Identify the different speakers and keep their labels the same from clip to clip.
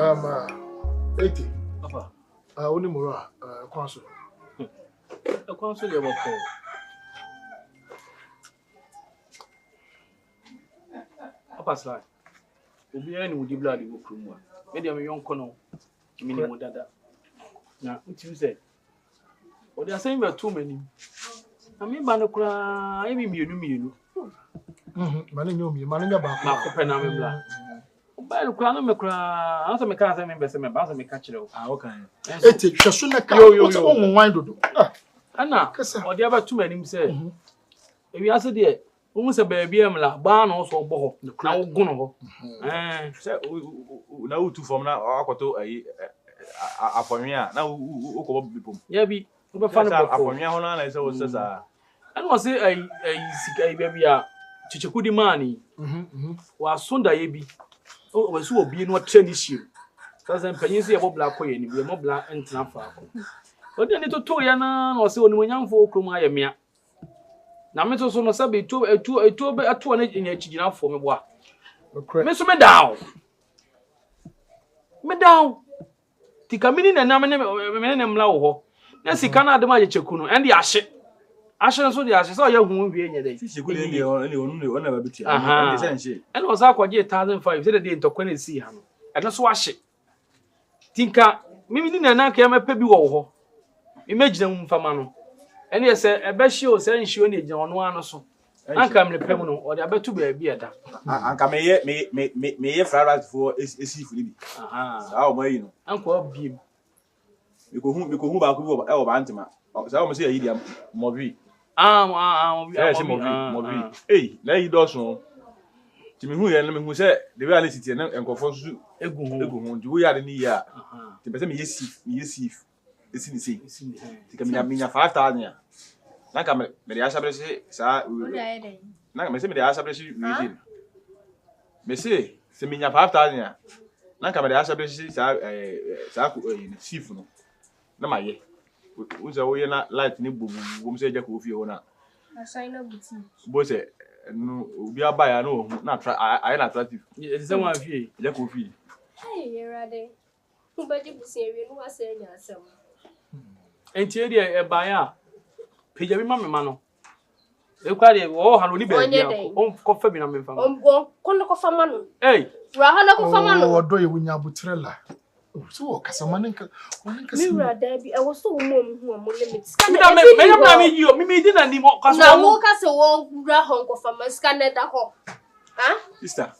Speaker 1: 80.
Speaker 2: Papa.
Speaker 1: Only more council.
Speaker 2: The council you work for. Papa SLY. Obi any would blood you krum. Maybe I'm young kono. Minimum dada. Now, what you say? Or they are saying we are too many. I mean, Banokra, I mean, you.
Speaker 1: Manning about
Speaker 2: Marco Penamilla. By the crown of the crown, answer me, can't remember some about me catch it. Okay.
Speaker 1: It shall soon own wine to do.
Speaker 2: Anna, or the other 2 men say. If you answer dear, almost a baby, barn also boho, the crowd gono.
Speaker 3: Now, 2 from now, a for me now, people.
Speaker 2: Yeah, be fun
Speaker 3: for me, I says,
Speaker 2: I don't say a baby, Chichakudi money. Was Sunda Yabi. Oh, was so being what Chinese you. Doesn't penny see about black way, and we are more black and snaffle. But then it to Toyana or so when young folk from Miami. Now, Mr. Sono Sabi to a 2 in a chicken for me. What? Miss me down. Me down. Ticamini and Naman Lao. Nancy cannot demand Chakuno and the ashes. Ashes so the ashes are young woman being a day. She could never be. And was aqua 1,005 said a day to Quentin see him. And not wash it. Tinka, Mimi didn't knock him a pebby wall. Imagine them for Mano. And yes, a best show saying she only on one or so. And come the Pemono or the better to be a beer.
Speaker 3: And come may fry right for a seafood. How may you know?
Speaker 2: Uncle Beam.
Speaker 3: You go home back over Antima. So I must say, idiom, Mobi. Hey, lay does no. Timmy who said the reality and conforms to a good we are in the year. The better yes, it's in the sea. Take me 5,000. Naka me asa brese sa naka me se me asa brese reading. Me se me nya 5,000. Naka me asa brese sa chief no. Na maye. Unza wo ye na light ni bubu wo se je ko fie ho na.
Speaker 4: Assign na buti.
Speaker 3: Bo se no obi aba ya no na I na attractive.
Speaker 2: E se wan fie.
Speaker 3: Je ko fie.
Speaker 4: Hey, yerade. Who body busi ewe no ase nya asem.
Speaker 2: Enti e de e ban ya. Peja bi ma me ma no. E kwa de wo ha no ni ba bia. On ko fa bi na me fa.
Speaker 4: On ko ko fa ma no.
Speaker 2: Hey.
Speaker 4: Ra ha na ko fa ma no.
Speaker 1: Odo ye wunya butrela. So kasamanin ka
Speaker 4: Mira Debbie, I was so mom who am limits.
Speaker 2: Me didn't need more cause
Speaker 4: I walk as a wall honk of a mascanet at home. Huh?
Speaker 3: Sister.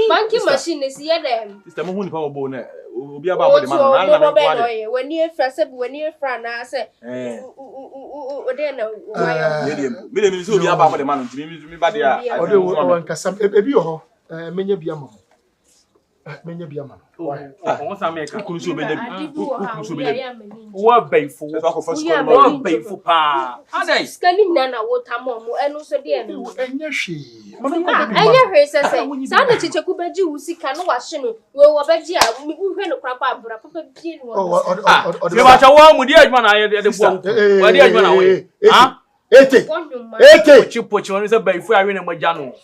Speaker 4: Banking machine is here then.
Speaker 3: Sister Mohuni Power Bone will be about the man.
Speaker 4: When you're fresh, when you're friend, I say,
Speaker 3: Million so be about the man to me by the
Speaker 1: menya biama. Menya biama.
Speaker 2: Once I make a crucial
Speaker 4: baby.
Speaker 2: What bayful? What bayful pa? Are they
Speaker 4: scanning Nana Wotamomo and also dear?
Speaker 1: And yes, she.
Speaker 4: I hear say, Sana Chichakubaji, who see canoe washing, will Begia, we went to crap up, but Papa Pin.
Speaker 2: Oh, you watch a one with the edge man. I had the one. Why the edge man away? Huh? 80. You put you on a bay for Irene Majano.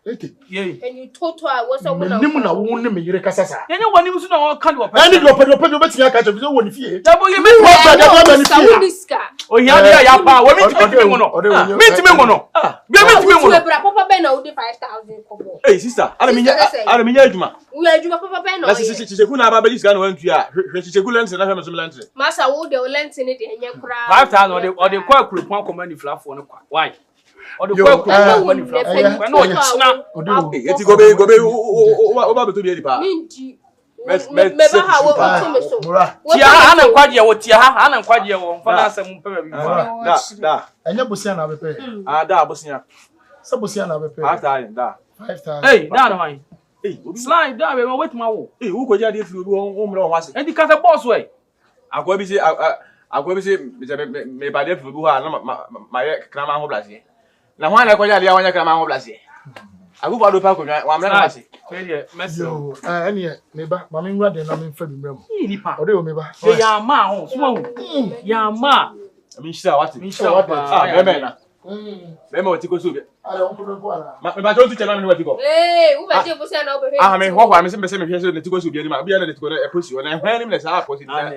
Speaker 1: 80.
Speaker 4: And you told her I was a woman.
Speaker 1: Nimuna won't me Rekasasa.
Speaker 2: You know when you was no kind of
Speaker 1: I need to open your catch of your own fear.
Speaker 2: Double you make oh, yeah, pa. What mean to me mono? Mean to me mono. Mean to me mono.
Speaker 4: Papa Ben owed 5,000.
Speaker 3: Hey, sister, I mean, Yajuma.
Speaker 4: We are Juma Papa Ben.
Speaker 3: She's a good Abalis gun went to ya. She's a good lens and I have some lens.
Speaker 4: Master would the lens in it and your crowd.
Speaker 2: 5,000 or the quack group one command fluff for no why? Or the quack money fluff. No, it's not.
Speaker 3: It's go over to the bar.
Speaker 4: Never how
Speaker 2: Tia and Quadia or Tia and Quadia or Fanasa
Speaker 1: Mumpera. And your Busiana will pay.
Speaker 3: Da Busia.
Speaker 1: Some Busiana will pay
Speaker 3: 5,000.
Speaker 1: 5,000.
Speaker 2: Hey, down mine. Slide down, I wait my wall. Hey, who could you if you go home once? And the cat a boss way. I'll go be me by the my Crama Blasi. Now, why I call you the Crama Blasi? I go to Paco, one Blasi.
Speaker 1: Yo, any neighbor, Mammy Rad and I'm in February. Or do me by
Speaker 2: Yama, Yama.
Speaker 3: I mean, sir, what? Bema watiko so be.
Speaker 1: Ale on ko ko ala.
Speaker 3: Me ba jo tu chema me watiko.
Speaker 4: Wo ba je bo se na obehwe.
Speaker 3: Ah me ho ho me se me hwe so ne tiko so bi ma bia na tiko na eposi na hwan ni me sa aposi na.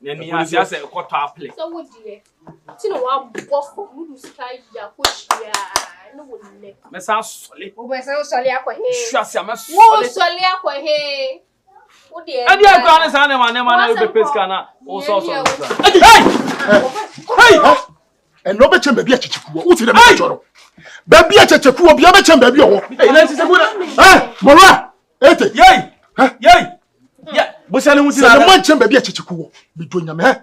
Speaker 2: Ne ni asia se koto aple.
Speaker 4: So wo die. Ti no wa bo fo mu du sky ya ko hia. No wo ne.
Speaker 2: Me sa sole.
Speaker 4: Wo ba se sole akwa he.
Speaker 2: Hwasia me
Speaker 4: Wo
Speaker 2: sole.
Speaker 4: sole akwa he. Wo die.
Speaker 2: Adi akwa ne sa ne ma na be peska na. Wo so.
Speaker 1: Hey! And no beche baby achichikuo. Uti na me choro. Baby achichikuo bia beche baby owo.
Speaker 3: Eh na ti se kuna.
Speaker 1: Mora. Ete.
Speaker 3: Yey. Yey. Ya, bo se ne wuti
Speaker 1: Na
Speaker 3: na.
Speaker 1: man chem baby achichikuo. Bi do nyame he.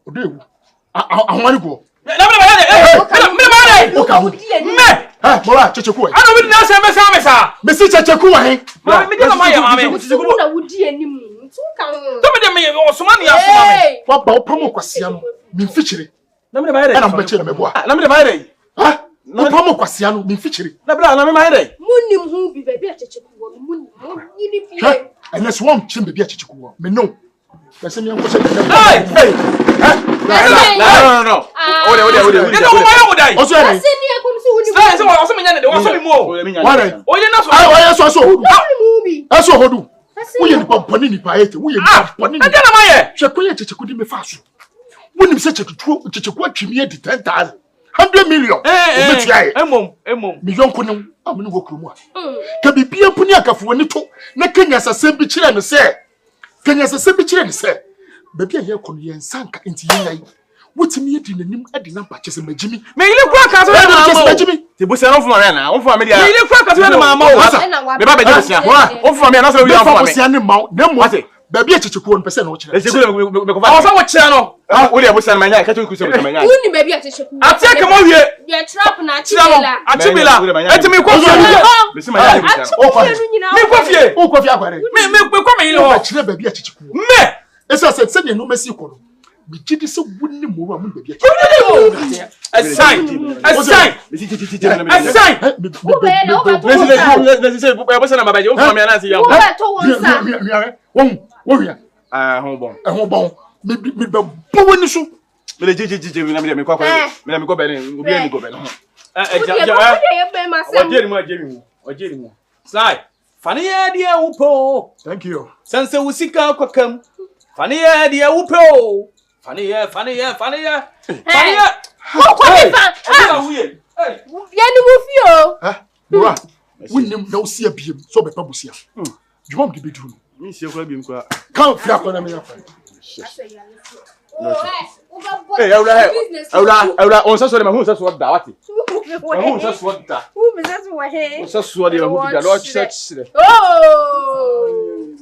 Speaker 1: Odewu. Ahwani go.
Speaker 3: Na me ba ya. Me ba ya.
Speaker 1: O ka hu.
Speaker 3: Me.
Speaker 1: Mora achichikuo.
Speaker 3: Ana we na se me sa me sa.
Speaker 1: Me si achichikuo he.
Speaker 3: Ma me di na ma ya ma me.
Speaker 4: Wo na wudi anim. Tu kan.
Speaker 3: To me de me osoma ne asoma me.
Speaker 1: Wa ba opomo kwasia no. Mi mfichire.
Speaker 3: Na me ba ya.
Speaker 1: Na mbeche na meboa.
Speaker 3: Na me ba ya.
Speaker 1: Ha? Opomo kwasia no mi mfichire.
Speaker 3: Na bra na me ma ya.
Speaker 4: Munim hu bi baby achichikuo. Munim. Yini bi.
Speaker 1: Hwe. Ene so wam chem baby achichikuo. Me no. Pese mi anko se de.
Speaker 3: Hey! No. Ode. Get on my own day.
Speaker 1: Oso ere.
Speaker 4: Ase ni akom so wuni.
Speaker 3: Say so me nya de wo so me mo.
Speaker 1: Ware.
Speaker 3: Oye na so.
Speaker 1: Oye so hodu.
Speaker 4: Mu bi.
Speaker 1: Eso hodu. Wo ye nipa poni nipa ete. Wo ye nipa poni.
Speaker 3: Ade na ma ye.
Speaker 1: Hwe ko ye checheku di me fa so. Wonim se checheku atwimi edi 10,000. 100 million. Obetua ye.
Speaker 3: Emom.
Speaker 1: Million ko ne amene wo kromu a. Ka bibia puni akafo ni to. Na Kenya sasem bi kire ne se. Kenya sasem bi kire ne se. Baby ye kono ye nsanka enti ye yai. Wotimi edi nanim edi na ba chese magimi.
Speaker 3: Me ile kwa ka so na ma.
Speaker 1: Magimi.
Speaker 3: Te bo se no fu ma me na. On fu ma me dia. Me ile kwa ka so na ma ma. Me ba be je sia. On fu ma me na so wi on fu ma me.
Speaker 1: Sia ne ma. Na mo. Baby achichikuo no pese na wo kire.
Speaker 3: Echeku me ko fa. O fa wo kire no. Wo de bo se na ma nya ka to ku se mo ma nya.
Speaker 4: Wuni baby achichikuo.
Speaker 3: Atia ka mo wie.
Speaker 4: Ye trap na achibela.
Speaker 3: Achibela. Eti me ko fie. Me se ma nya. Me ko fie.
Speaker 1: O ko fie akware.
Speaker 3: Me ko me ile ho.
Speaker 1: O kire baby achichikuo.
Speaker 3: Me.
Speaker 1: Esa se ne no mesi ko no. Me gidi se wonni mo wa mo baby.
Speaker 3: Assign.
Speaker 1: Thank you.
Speaker 2: Sanse usika kwa kam. Funny idea upo. Funny.
Speaker 4: Yanu mufio.
Speaker 1: Bro, winnim na usia biem so be pabusia. Dwom de bedu no.
Speaker 3: Mi sie kwa biem kwa.
Speaker 1: Kan fia kwa na me yafa.
Speaker 3: Hey, awla, on sa so de ma hu sa so da wati. Hu sa so da. On sa so de ma hu da lo church.
Speaker 4: Oh!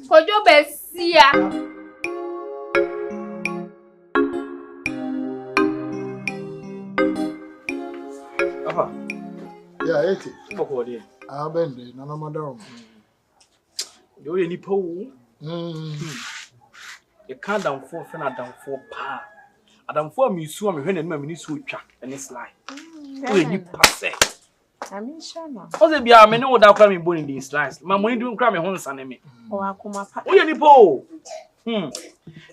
Speaker 4: Kojo besia.
Speaker 2: Papa.
Speaker 1: Yeah, eti.
Speaker 2: Boko de.
Speaker 1: Bende na na madam.
Speaker 2: Yo ye nipa wo. Ye kan damfo fe na damfo pa. Adamfo amisu am hwe na ma mini su twa ene SLY. Yo ye nipa se.
Speaker 5: Ami shama.
Speaker 2: O se bia me ne wo da kwa me boni di SLY. Ma mo ni du kwa me ho nsa ne me.
Speaker 5: O akoma pa.
Speaker 2: O ye nipa o.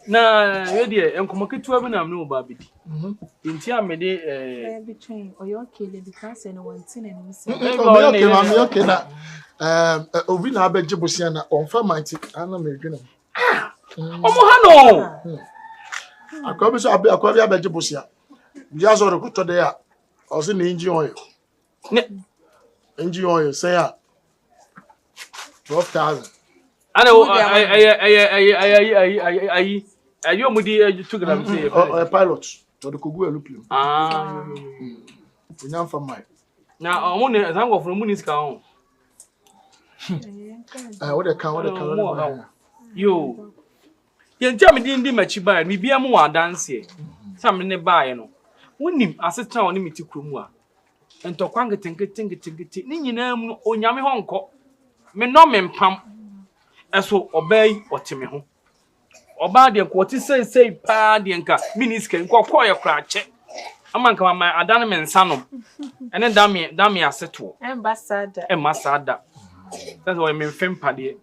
Speaker 2: Na ye de enkomo ketua bi na me no ba bidi. Inti am de
Speaker 5: between oyo kele because no one tin and me say.
Speaker 1: Okay na obi na abeje bosia na onfa mighty ana me dwena.
Speaker 2: Omo ha no.
Speaker 1: Akwa bi so akwa bi abeje bosia. Bia so rekoto de ya. O se na engine oil. Engine oil say ya 12,000.
Speaker 2: Ana ayi omudi 2 grams say.
Speaker 1: A pilot. To the kogu elupim. Unyam fa mai.
Speaker 2: Na omo ne zango from muni ska ho.
Speaker 1: What the can.
Speaker 2: Yo. Yentia me di machi ba mi bia mu wa dance. Sam ne baaye no. Wonim aseta woni meti kromu a. Entokwa ngetenkete ni nyina mu onyame ho nko. Me no me mpam. Eso obai otime ho. Oba de nko ti sei pa de nka miniska nko koye krache. Amanka mama adane me nsa no. Ene dame aseto. Ambassador. That's why me mfem pade.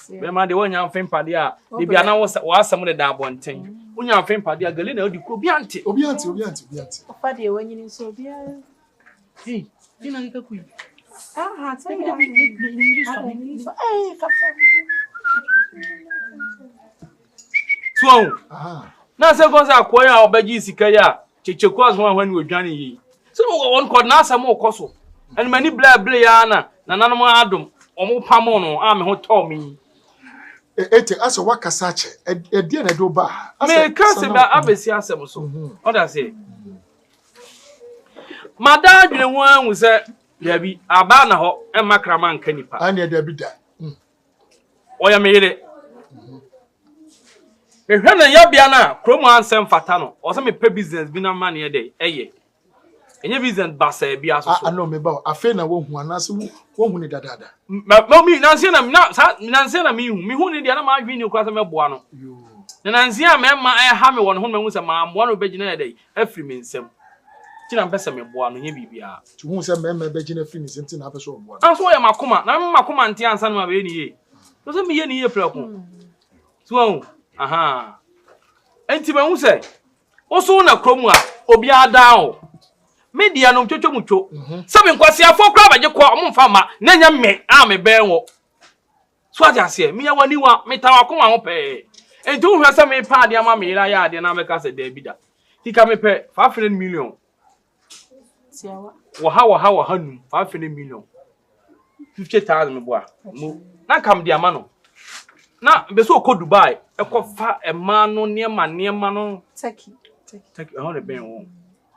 Speaker 2: Be ma de wonya mfem pade a de bia na wo asam de da abonten. Wonya mfem pade a gali na odi ko obiante.
Speaker 1: Ofa
Speaker 5: de wanyini so bia.
Speaker 2: Hey, ina KYEKYEKU.
Speaker 5: Ah, tell me.
Speaker 2: So, na se go za akoya obaji sika ya KYEKYEKU azwa hwan we dwane yi. So won ko na asam okoso. And many bla ya na nanom adom omo pamo no a me ho to me.
Speaker 1: Ete asa wakasa che e die na do ba.
Speaker 2: Me ka se ba abesi asem so. Oda say. Mada adwene ho anwu se Dabi aba na ho e makrama nka nipa.
Speaker 1: Anya dabi da.
Speaker 2: Oya meyire. Me hwe na yabia na kromo ansem fata no. O se me pe business bi na ma na ye dey eye. Enye business basa e bia so so.
Speaker 1: No me ba afa na wo hu anase wo hu ni dadada.
Speaker 2: Me nanse na me hu ni dia na ma adwene ni kwa se me boa no.
Speaker 1: Yo.
Speaker 2: Nanse a me ma e ha me won ho me hu se ma boa no begina ye dey afri me nsem. Tina mpesa me boa no nye bibia.
Speaker 1: Tu hu se me begina fini senti na pesa boa.
Speaker 2: Anso ya makoma na me makoma ntia ansa no ma be ni ye. So se me ye ni ye preko. So aha. Enti be hu se oso na kromu a obi ada o. Media no twetwe mutwo. Se me nkwase afọ kra baje kwa omfa ma na nya me a me ben wo. So aja se me ya wani wa metawa ko ho pe. Enti hu se me pa de ama me ira ya de na me ka se da bida. Tika me pe 500 million. Waha num 500 million 50,000 me boa mo na kam dia ma no na be so ko Dubai e ko fa e ma no niema no
Speaker 5: Turkey
Speaker 2: ho de ben wo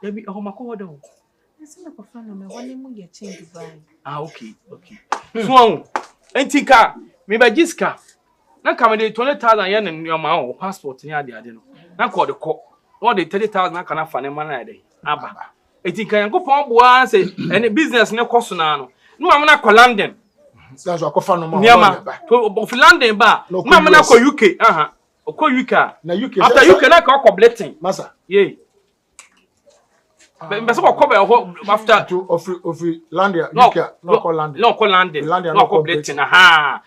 Speaker 2: ya bi ho makọ woda wo
Speaker 5: ese na ko fa no me woni mu ye change Dubai
Speaker 2: okay so entika me ba jiska na kam de 20,000 ye ne nioma wo passport ni ade no na ko de ko no de 30,000 na kana fa ne ma na de aba etinka yankopon boa se ene business ne koso na no ma na ko London
Speaker 1: that's why kofa no ma
Speaker 2: to London ba ma na ko UK ko UK
Speaker 1: na UK
Speaker 2: after UK na ko Britain
Speaker 1: masa
Speaker 2: ye be so ko be after
Speaker 1: to of London UK no ko London
Speaker 2: no ko Britain na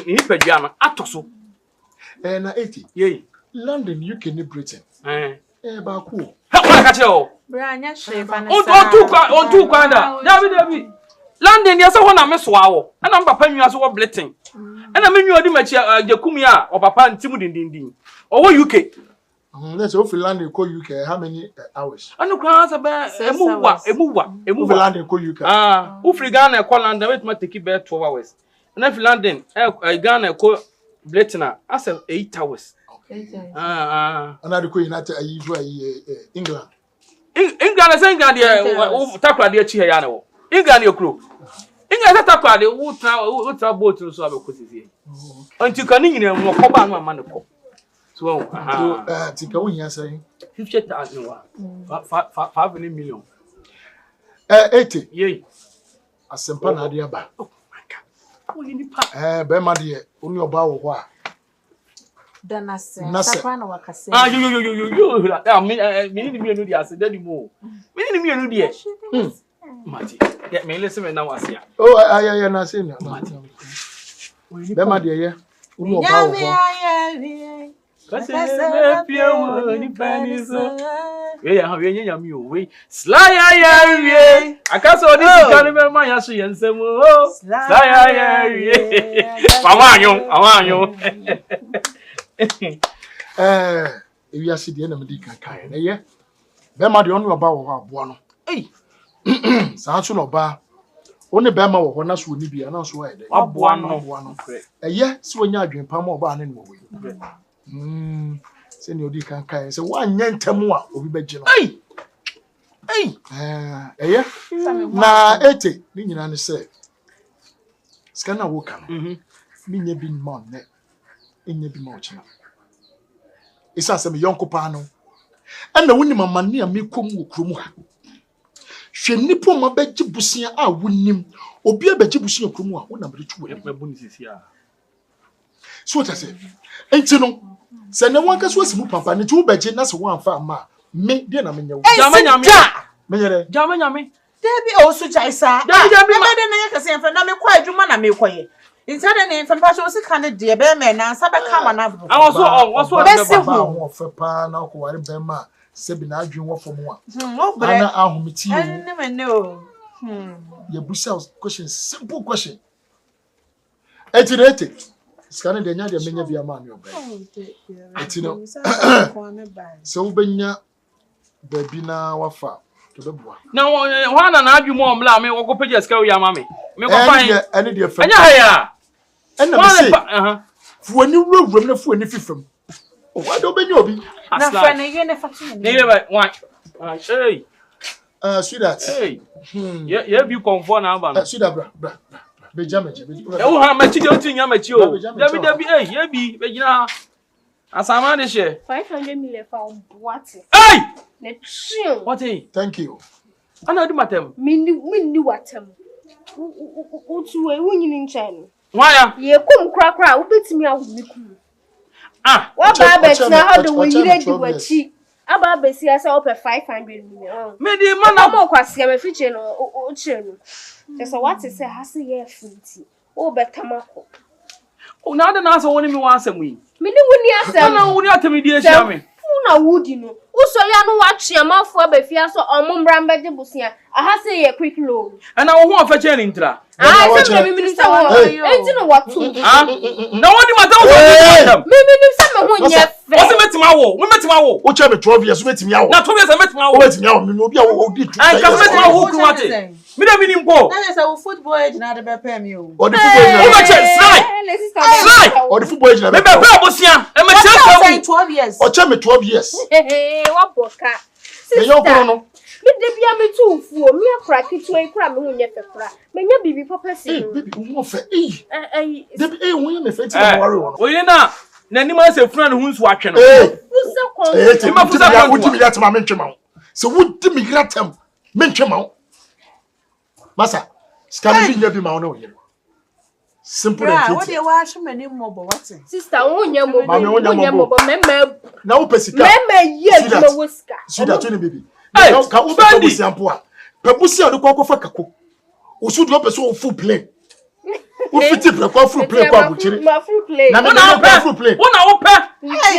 Speaker 2: ni padua no atoso
Speaker 1: na 80
Speaker 2: ye
Speaker 1: London UK ni Britain ba ku
Speaker 2: ka che o
Speaker 5: Branya shefa na
Speaker 2: on tu kwanda David London ya se ho na me so awo na papa nwa so wo Britain na me nwa di machi ajakum ya o papa ntimu dindindin o wo UK
Speaker 1: let's go London ko UK how many hours
Speaker 2: anu kwa sa ba emu wa
Speaker 1: London ko UK
Speaker 2: u free Ghana ko London wait ma take be 12 hours na fi London Ghana ko Britain as 8 hours
Speaker 1: ana de ko United England
Speaker 2: England say England dey takwa dey chi ya na wo England ekro England takwa dey utra boat no so abekosisi anti kan nyina mo ko ba no ma ne ko so
Speaker 1: tika wo hia say
Speaker 2: 50,000 wa 5 million
Speaker 1: 80
Speaker 2: ye
Speaker 1: asempa na ade aba
Speaker 2: oh my god wo ni pa
Speaker 1: be ma de oni oba wo ho a
Speaker 5: danase
Speaker 1: sakwana
Speaker 5: wakase
Speaker 2: yo me ni mienu di ase dadi mo me ni mienu di e mati me listen me na wase
Speaker 1: oh aya na say na be ma de ye oni oba wo ho
Speaker 2: kasi me pia wo ni paniso we ya we nyanya mi o we SLY ya akaso odi sika ni be ma ya so yensem o SLY ya awanyo
Speaker 1: ewiase de na medi kankan na ye be ma de onu oba wo abo no sa so no ba oni be ma wo ho na so oni bia na so wa de
Speaker 2: abo no
Speaker 1: eye si wonya adwen pa ma oba ne no we se ni odi kankan se wa nya ntamu a obi beje no eye na ete ni nyina ne se skana wo kan ni nya bi ma ne enye bi ma ochina isa se me yonko pa no na woni mama ne a mekom wo kromu ha hwe nipo ma beji busia a wonim obi a beji busia kromu a wona mre tuwo
Speaker 2: mebu ni sisi a
Speaker 1: so ta se enti no se ne wanka so asimu papa ne tu beji na se wan fa ma me de na menye wo
Speaker 2: jamanyame
Speaker 1: menyere
Speaker 5: debi o su jaisa debi me de na yakase enfa na me kwa adwuma na me koye inside ne enfa pa so sika ne de be me na nsa be ka ma na bro
Speaker 2: awon so
Speaker 1: baba ho fe pa na ko ware be ma Sebi na adwen wo from one.
Speaker 5: Ana
Speaker 1: ahometi o.
Speaker 5: You
Speaker 1: busa question, simple question. Etirete. Scan de nya de menya bia ma me obay. Etino. So benya baby na wafa. Kebeboa.
Speaker 2: Na wana na adwen mo omla me wo ko page ska wi ama me. Me ko fine.
Speaker 1: Ene de fa.
Speaker 2: Anya haya.
Speaker 1: Ena me say. Fuani wurawuram na fuani fifam. O wa do benya obi.
Speaker 5: Na fa na ye ne fa tun.
Speaker 2: Ne be one. Hey.
Speaker 1: Sweetheart.
Speaker 2: Hey. Yeah, be comfort na ba.
Speaker 1: Sweetheart, bra. Benjamin.
Speaker 2: Ewo ha ma chide otin ya ma chi o. Dabi eh, ye bi be gina. Asama de she.
Speaker 4: 500 million for what?
Speaker 2: Hey!
Speaker 4: Ne trim.
Speaker 2: What eh?
Speaker 1: Thank you.
Speaker 2: Ana di matem.
Speaker 4: Minni watem. Utu we wunyi nchen.
Speaker 2: Why?
Speaker 4: Ye kum krakra, ubetimi awu mikum.
Speaker 2: Ah,
Speaker 4: wa ba bet na how do we yire di wachi. Aba besi asa ope 500 million.
Speaker 2: Me di mana
Speaker 4: mo kwase me fiche no o chire no. Just what is say has ye finti. O betamako.
Speaker 2: O na na so woni mi wa asem yi.
Speaker 4: Me ni woni asem.
Speaker 2: Na woni atemi di ehia me.
Speaker 4: Na wudi no. Uso ya no wa chiamafo abafia so omombra mbede busia. Aha say ye quick loan.
Speaker 2: Ana wo ho afache ni ntra.
Speaker 4: Ah, say me minister wo. Enti no watu.
Speaker 2: Ah. Na woni mata wo so.
Speaker 4: Me minister me ho nye fe.
Speaker 2: O se metima wo. Wo metima wo.
Speaker 1: O che me 12 years metimi awo.
Speaker 2: Na 12 years metima wo.
Speaker 1: O metimi awo me obi awo odi 2.
Speaker 2: Ai ka metima wo ku wate. Me da mini mpo.
Speaker 5: Na say wo football age na de be pay me o.
Speaker 1: O di football age.
Speaker 2: O ma che SLY.
Speaker 1: SLY. O di football age na be.
Speaker 2: Me be pay abosia. E ma che
Speaker 5: 12 years.
Speaker 1: O che me 12 years.
Speaker 4: Wa boka.
Speaker 1: Me yo kro no.
Speaker 4: Me de bia me tu fuo, me akra kitu e kra me hu nye fe kra. Me nya bibi papa si.
Speaker 1: Baby, wo fe. Baby, wo nya me fe ti
Speaker 2: na
Speaker 1: worry wo.
Speaker 2: O ye na ni ma se funa ne hu nsu atwe no.
Speaker 4: Fusa kon.
Speaker 1: Ma fusa kon. Wo di mi yatem me ntwe ma wo. Se wo di mi yatem me ntwe ma wo. Masa, scan bi nya bi ma wo na wo ye. Simple and clear.
Speaker 5: What dey wa hwe mani mmobo what?
Speaker 4: Sister, wo nya mmobo, mema.
Speaker 1: Na wo pesika.
Speaker 4: Mema ye ma wo sika.
Speaker 1: Sweetheart, tell me baby.
Speaker 2: Hey,
Speaker 1: ka wo be busi ampo a. Pebusi a do kwa fa kako. Osu do peso full plane. Wo fiti pre kwa full plane kwa buchiri.
Speaker 4: Ma full plane.
Speaker 1: Na me na full plane.
Speaker 2: Wo na wo pe.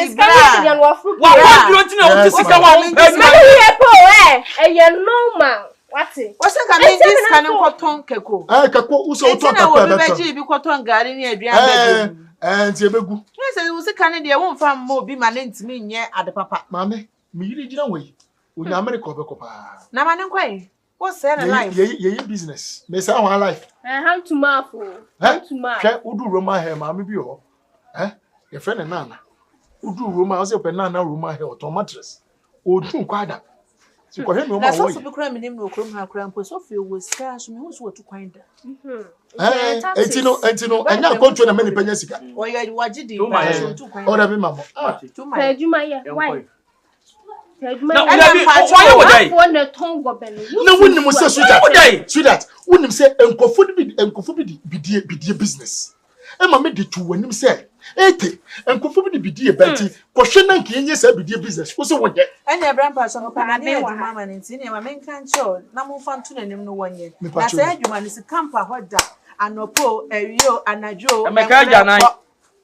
Speaker 4: Sika wa full
Speaker 2: Wa
Speaker 4: plane.
Speaker 2: wa duro tina wo sika wa wo pe.
Speaker 4: Me ye po e ye normal. What?
Speaker 5: What's that mean this kind of cotton keko?
Speaker 1: Kako uso to
Speaker 5: kakko e beto. Be bi cotton gari ni aduan be.
Speaker 1: Nti ebegu.
Speaker 5: Yes, we say kan de won fa mo bi ma ne ntimi nye ade papa.
Speaker 1: Mame, me yiri gina we. Onya America obeko pa.
Speaker 5: Na ma ne kwai. What say the life?
Speaker 1: Ye business. Me say one life.
Speaker 4: How to map o. How to map.
Speaker 1: Ke udu Roma hair mame bi ho. Your friend Nana. Udu Roma, o say pe Nana Roma hair auto mattress. Odu kwada. So ko he no ma wo.
Speaker 5: Na so bi kura minim no krom ha kura mpo so fe wo sika so me hu so wo tu kwan da.
Speaker 1: Entino, enya control na many penya sika.
Speaker 5: O ya wagidi ba so tu kwan.
Speaker 1: O da bi mamo.
Speaker 4: Pejuma ye. Why?
Speaker 2: Na why would I?
Speaker 4: For the tongue of belly.
Speaker 1: Na wonnim say sweetheart. Wonnim say enkofo bi bidie business. E ma me de tu wonim say ete enkofo bi bidie beti. Kohwe na nke enye say bidie business. Wo se wonye.
Speaker 5: Anya brandpa so pa na ne mama ne nti ne ma men kan cho na mo fa ntu nanim no wonye. Na say adwuma ne se campa hoda anopo ewio anajo.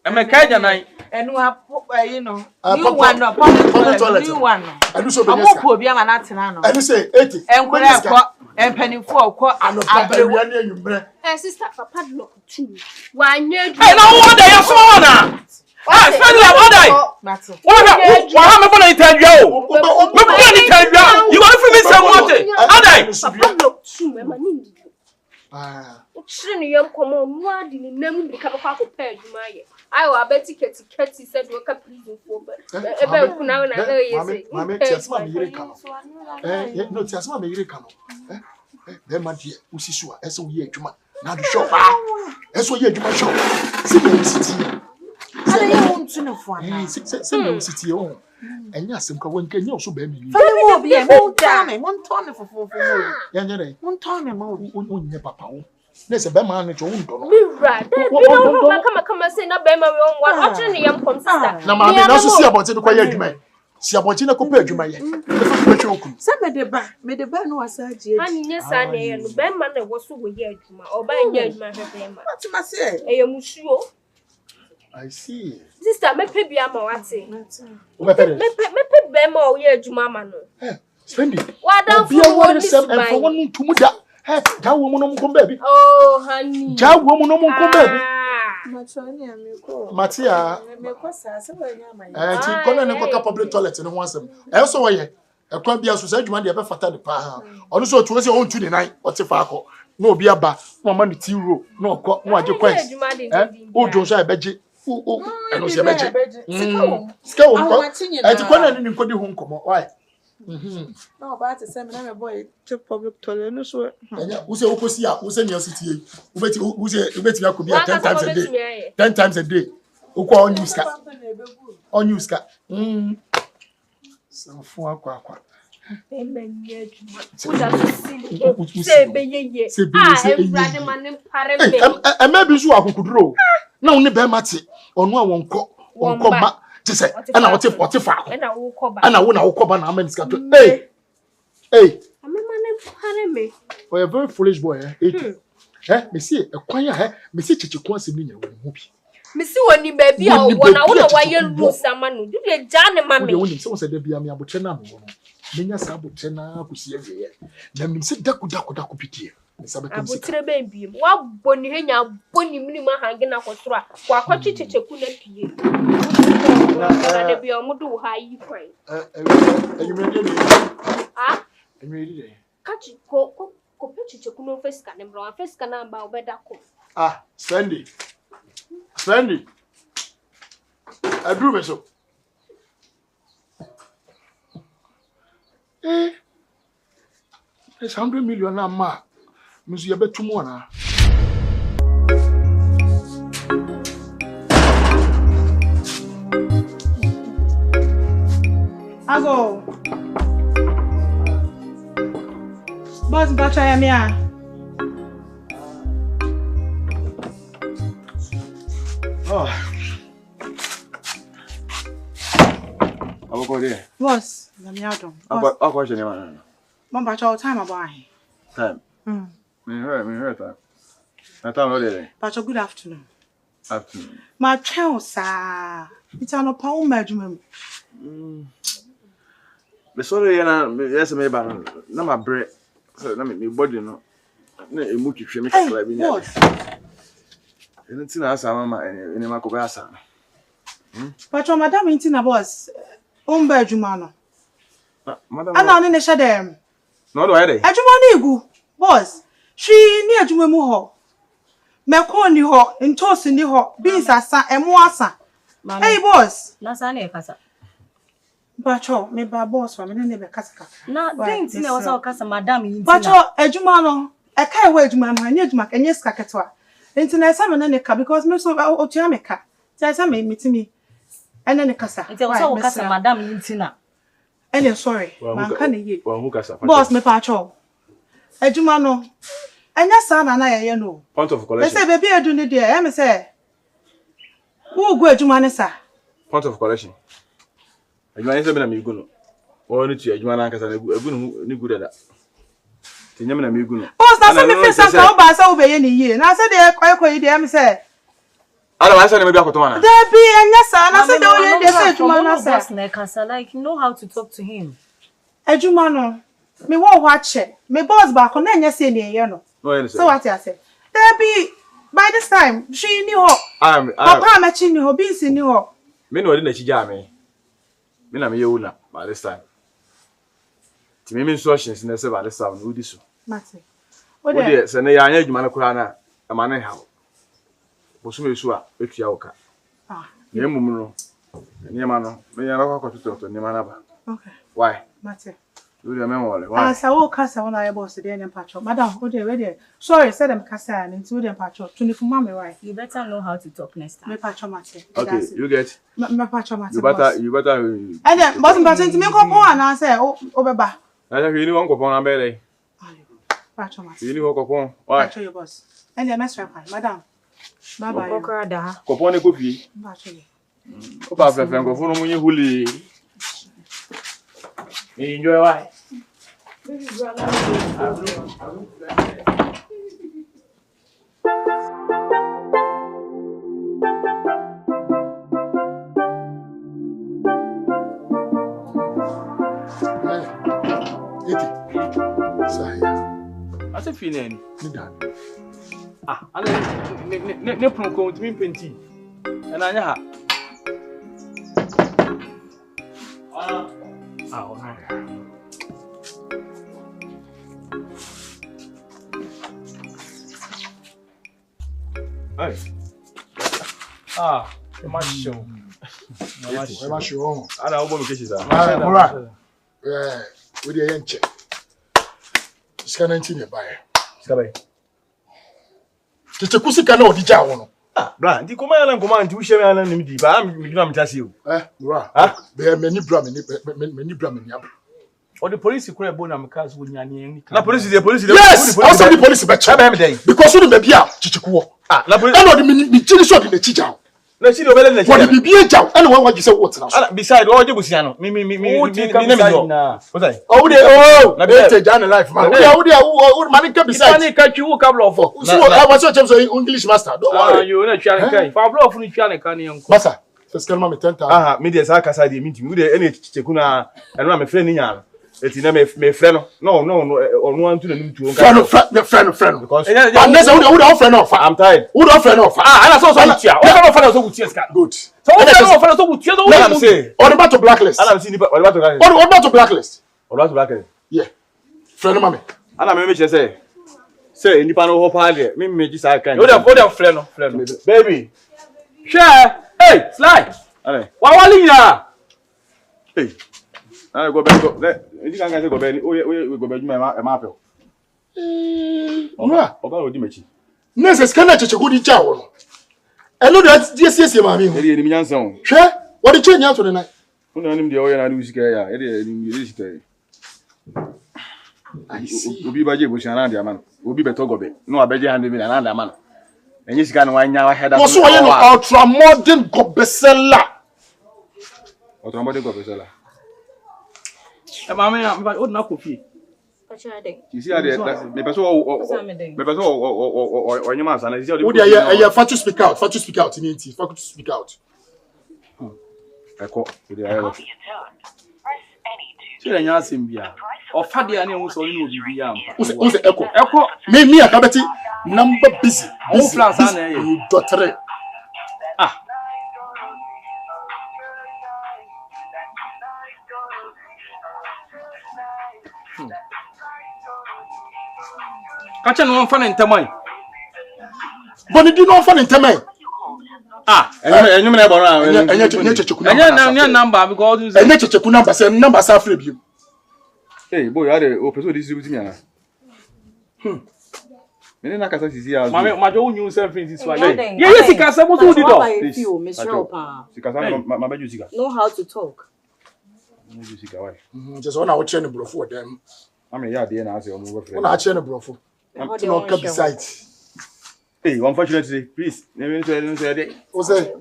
Speaker 2: Emeka janai.
Speaker 5: Enu you one no public toilet. New one.
Speaker 1: Anu so be
Speaker 5: yes. Amopo bi ama na tena no.
Speaker 1: Anu say 80.
Speaker 5: Enkura ko empanifo ko
Speaker 1: abrewa ne anwumre.
Speaker 4: Sister papa lock 2. Wa nya
Speaker 2: Hey, na wo da ya so na. SPENDI what die? Wa ha me for na interview o. Me for na interview. You want to me say what? How die?
Speaker 4: Papa lock 2 me ma ni. Chiri ni yam komo no adi ni nam bi ka kwa ko pa adwuma ye. Ai wa ba ticket said we ka prison for ba. E ba ku na na ye say.
Speaker 1: Mame tiasma me yire ka no. No tiasma me yire ka no. Be ma die usisu a ese wo ye adwuma. Na do shop ah. Ese wo ye adwuma shop. Se be city.
Speaker 5: Ada ye won tunu fo ana.
Speaker 1: Se be city o. Enya asem ka won kenya so ba mi.
Speaker 5: Fa mo bi e mo ta me mon to me fofo mo.
Speaker 1: Ya nyere.
Speaker 5: Mon to me mo bi.
Speaker 1: Onye papa wo. Na se be ma na cho won do no.
Speaker 4: Mira, dey bi no kama say na be ma we on wa. O chiri ni yam kom sister.
Speaker 1: Na ma be na so si abonte de kwa ye adwuma. Si abonte na ko pa adwuma ye. Fa twa okun.
Speaker 5: Se me de ba no wasa agi.
Speaker 4: Ani nye sa na ye no be ma na wo so wo ye adwuma. O ba nye adwuma hwehwe ma.
Speaker 5: What ma say?
Speaker 4: E ye musuo.
Speaker 1: I see.
Speaker 4: Sister, me pe bia ma wate.
Speaker 1: O me pe.
Speaker 4: Me pe be ma o ye adwuma ma no.
Speaker 1: Spendi.
Speaker 4: Wa dan
Speaker 1: Be a word sem and for one to muda. Hey, ja woman come baby.
Speaker 4: Oh, honey.
Speaker 1: Ja woman come baby. Matia.
Speaker 5: Me ko sa se wa nya mai.
Speaker 1: Ti kono ne ko public toilet no ho asem. E so wo ye. E kwa bia so sa adwuma de be fata de pa. Ono so to se on tu ne nan. O te fa akọ. Na obi aba, na ma ne ti ro, na okọ, na aje kwens. O jo so e beje. O eno se beje. Sika wo ko. E ti kono ne nkodi ho nkomo. Why?
Speaker 5: No, but to say me boy to public toilet no so.
Speaker 1: Who say okosi a, who say near city. Who say akobi 10 times a day. 10 times a day. Uko on use ka. On use ka. So fo akwa.
Speaker 4: Amen ye adwuma. Wo da se be ye. Emrade manem pare me.
Speaker 1: E ma bi so akukuduro. Na woni be mate. Onu a wonko ma. Say, and I what if I and I will call back. And I will call back. I'm in scatter. Hey,
Speaker 4: I'm a man. Me.
Speaker 1: You're a very foolish boy. Monsieur, a quiet, Monsieur Chichikwas in your movie. Monsieur, when you baby, I wonder why you lose someone. Do you, John and Mammy? When someone said there be a Miabuchena, Minya Sabuchena, who see every year. Then you said Daku pity. Abutre baby wa boni henya boni minima hangena kotra wa kwachi checheku na pie na de bia omudu ha yi kwan ready
Speaker 4: kachi ko checheku no feska ne bro feska na ba obeda ko
Speaker 1: Spendi adru me so it's 100 million na ma Musu ya betu mu ana.
Speaker 5: Ago. Boss bacha ya mia.
Speaker 3: Oh. Abo ko de.
Speaker 5: Boss, na mia don.
Speaker 3: Ako je ne ma.
Speaker 5: Mom bacha all time aboy.
Speaker 3: Time. Me heard that. I thought already.
Speaker 5: Bacha good afternoon.
Speaker 3: Afternoon.
Speaker 5: Ma Chelsea. It's an opon madjum.
Speaker 3: Me sorry na yes me ba na ma bre. So na me body no. Na emu twetwe me kakla bi nya. Enti na asa mama ene ma ko ba asa.
Speaker 5: Bacha madam inti na boss. Omba adwuma no.
Speaker 3: Madam.
Speaker 5: Ana one ne hye dem.
Speaker 3: No do ayde.
Speaker 5: Adwuma na igu. Boss. She ni adwuma mu ho. Meko ni ho, ntosi ni ho, beans asa, emu asa. Hey boss.
Speaker 6: Na sa na e kasa.
Speaker 5: Bacho, me ba boss wa me ne be kasa.
Speaker 6: Na denti na wasa kasa madam yin.
Speaker 5: Bacho, adwuma no, e kai wa adwuma no, anya adwuma, anya ska ketwa. Enti na esa me ne ka because me so otua me ka. Ti esa me mitimi. Ene ne kasa.
Speaker 6: Enti wasa kasa madam yin tina.
Speaker 5: Ene sorry. Man ka ne ye.
Speaker 3: Wa hu kasa.
Speaker 5: Boss me pacho. Adwuma no. Anya sa na ye no.
Speaker 3: Point of collection.
Speaker 5: Say baby edu ni there, e me say. Wo go adwuma ne sa.
Speaker 3: Point of collection. Adwuma ne se be na me gu no. Wo ni tu adwuma na nkasa na egu ni gu dada. Ti nyame na me gu no.
Speaker 5: Boss na say me face ka o ba sa wo be ye ni yie. Na say de koyi de me say.
Speaker 3: Ala wa say na me bi akoto ana.
Speaker 5: There be anya sa na say de wo ye de say adwuma na say.
Speaker 6: Boss na kasa like you know how to talk to him.
Speaker 5: Adwuma no. Me wo ho ache. Me boss ba ko na anya say ne ye no. So what I say? There be by this time she knew her. Papa matching her beans in her.
Speaker 3: Me no dey na chija me. Me na me ye una by this time. Ti me instructions na say by this time no di so.
Speaker 5: Mate.
Speaker 3: What dey say na ya anya adwuma na kura na e ma na ha. Bo so me so a etua wo ka. Ne mum no. Ne ma no. Me ya na kwa to ne ma na ba.
Speaker 5: Okay.
Speaker 3: Why?
Speaker 5: Mate.
Speaker 3: Do you remember why?
Speaker 5: As I walk cast on our boss today and patch. Madam, oh dear, ready. Sorry, said them cast and into them patch. 24 mommy, right?
Speaker 6: You better know how to talk next time.
Speaker 5: Me patch mate.
Speaker 3: Okay, you get.
Speaker 5: Me patch mate.
Speaker 3: You better.
Speaker 5: And then boss patch into me come on and say, oh beba.
Speaker 3: I say you want go on be
Speaker 5: patch mate.
Speaker 3: You want go on. Why?
Speaker 5: Patch your boss. And then mess right, madam. Bye bye.
Speaker 6: Kokra
Speaker 3: Go on go fi.
Speaker 5: Patch you.
Speaker 3: Ko ba fe go funu mu yin huli. Enjoy why?
Speaker 2: feeling.
Speaker 3: Ah,
Speaker 2: and ne proko with me penti. And I ha.
Speaker 3: Hey.
Speaker 2: The match show.
Speaker 1: The match show.
Speaker 3: I don't know what you say.
Speaker 1: Alright. With the yenche. Scan into buy.
Speaker 3: Skabe.
Speaker 1: Kusi kana odija wono.
Speaker 3: Bra, ndi koma yana koma nti wo hye me yana nim di ba mi gina me chase o.
Speaker 1: Bra. Be many bra many abra.
Speaker 2: Or the police could have been a cast with Yanni.
Speaker 3: Na police.
Speaker 1: Yes, also the police be check. Because you be bia chichikuo.
Speaker 3: Na police.
Speaker 1: I know the me chini shot in the chicha.
Speaker 3: Na chini obele na chicha.
Speaker 1: What the bia jaw? I know what you say what now.
Speaker 3: Beside all the busia no. Me no. What say?
Speaker 1: Oh they na be down life man. Oh man can beside.
Speaker 2: You can you couple of.
Speaker 1: So I was so English master. Don't worry.
Speaker 2: You na twa kai. Fa blow of ni twa na kan yanko.
Speaker 1: Master, first calma me 10,000.
Speaker 3: Me dey sa kasa dey meet me. We dey chicheku na eno na me friend ni nya. Eti na me friend no onu antu na nim tuo
Speaker 1: nka friend because unless who friend off I'm tired who friend off
Speaker 2: ana so wutia o ka friend so wutia ska
Speaker 1: good
Speaker 2: so who friend so wutia so
Speaker 3: let am say
Speaker 1: on about to blacklist
Speaker 3: ana see nipa on
Speaker 1: about to blacklist yeah friend mama
Speaker 3: ana me che say nipa no ho pa de me ji sa kan
Speaker 2: o dem friend
Speaker 3: baby
Speaker 2: share hey slide
Speaker 3: ale
Speaker 2: wa wali ya
Speaker 3: hey I go back. You can't go back. We go back. My apple.
Speaker 1: Oba
Speaker 3: odi mechi.
Speaker 1: Nese scanner checheku di cha wo. Eno that yes mama mi.
Speaker 3: E dey ni nyansa o.
Speaker 1: Hwe, what the change to the night?
Speaker 3: Una nim dey o ya na du sika ya. E dey ni sika.
Speaker 1: I see.
Speaker 3: Obi baje bo shana dey aman. Obi beto gobe. No abeje 100 million na dey aman. Enye sika no wanya wa header.
Speaker 1: So we no ultra modern gobesela.
Speaker 3: Ultra modern gobesela.
Speaker 2: Mama ya o na kofi.
Speaker 3: You see me person o nyama sana you see
Speaker 1: o dey here fat to speak out in it fat to speak out.
Speaker 3: Eko o dey here.
Speaker 2: See the nya sembia. O fa dey na ehun so ni obi bi ya mpa.
Speaker 1: O say eko me akabeti number busy.
Speaker 2: O plus na e.
Speaker 1: Dotre.
Speaker 2: Kacha no fan entamai.
Speaker 1: Boni di no fan entamai.
Speaker 3: Enyum na ebo na.
Speaker 1: Enye checheku number.
Speaker 2: Enye number because
Speaker 1: enye checheku number say number sa free bi.
Speaker 3: Hey boy, you are o person distribute me ana. Me na kasa sisi ya.
Speaker 2: Mama ma jo unyu self in this way. Ye sika se mo so di do.
Speaker 3: Sika sa mama ju sika.
Speaker 6: Know how to talk.
Speaker 3: Mo ju sika why?
Speaker 1: Just wanna watch any bro for them.
Speaker 3: Am ya dey na ase o mo go free.
Speaker 1: Wanna watch any bro for. To not come beside.
Speaker 3: Hey, unfortunately, please.
Speaker 1: What's that?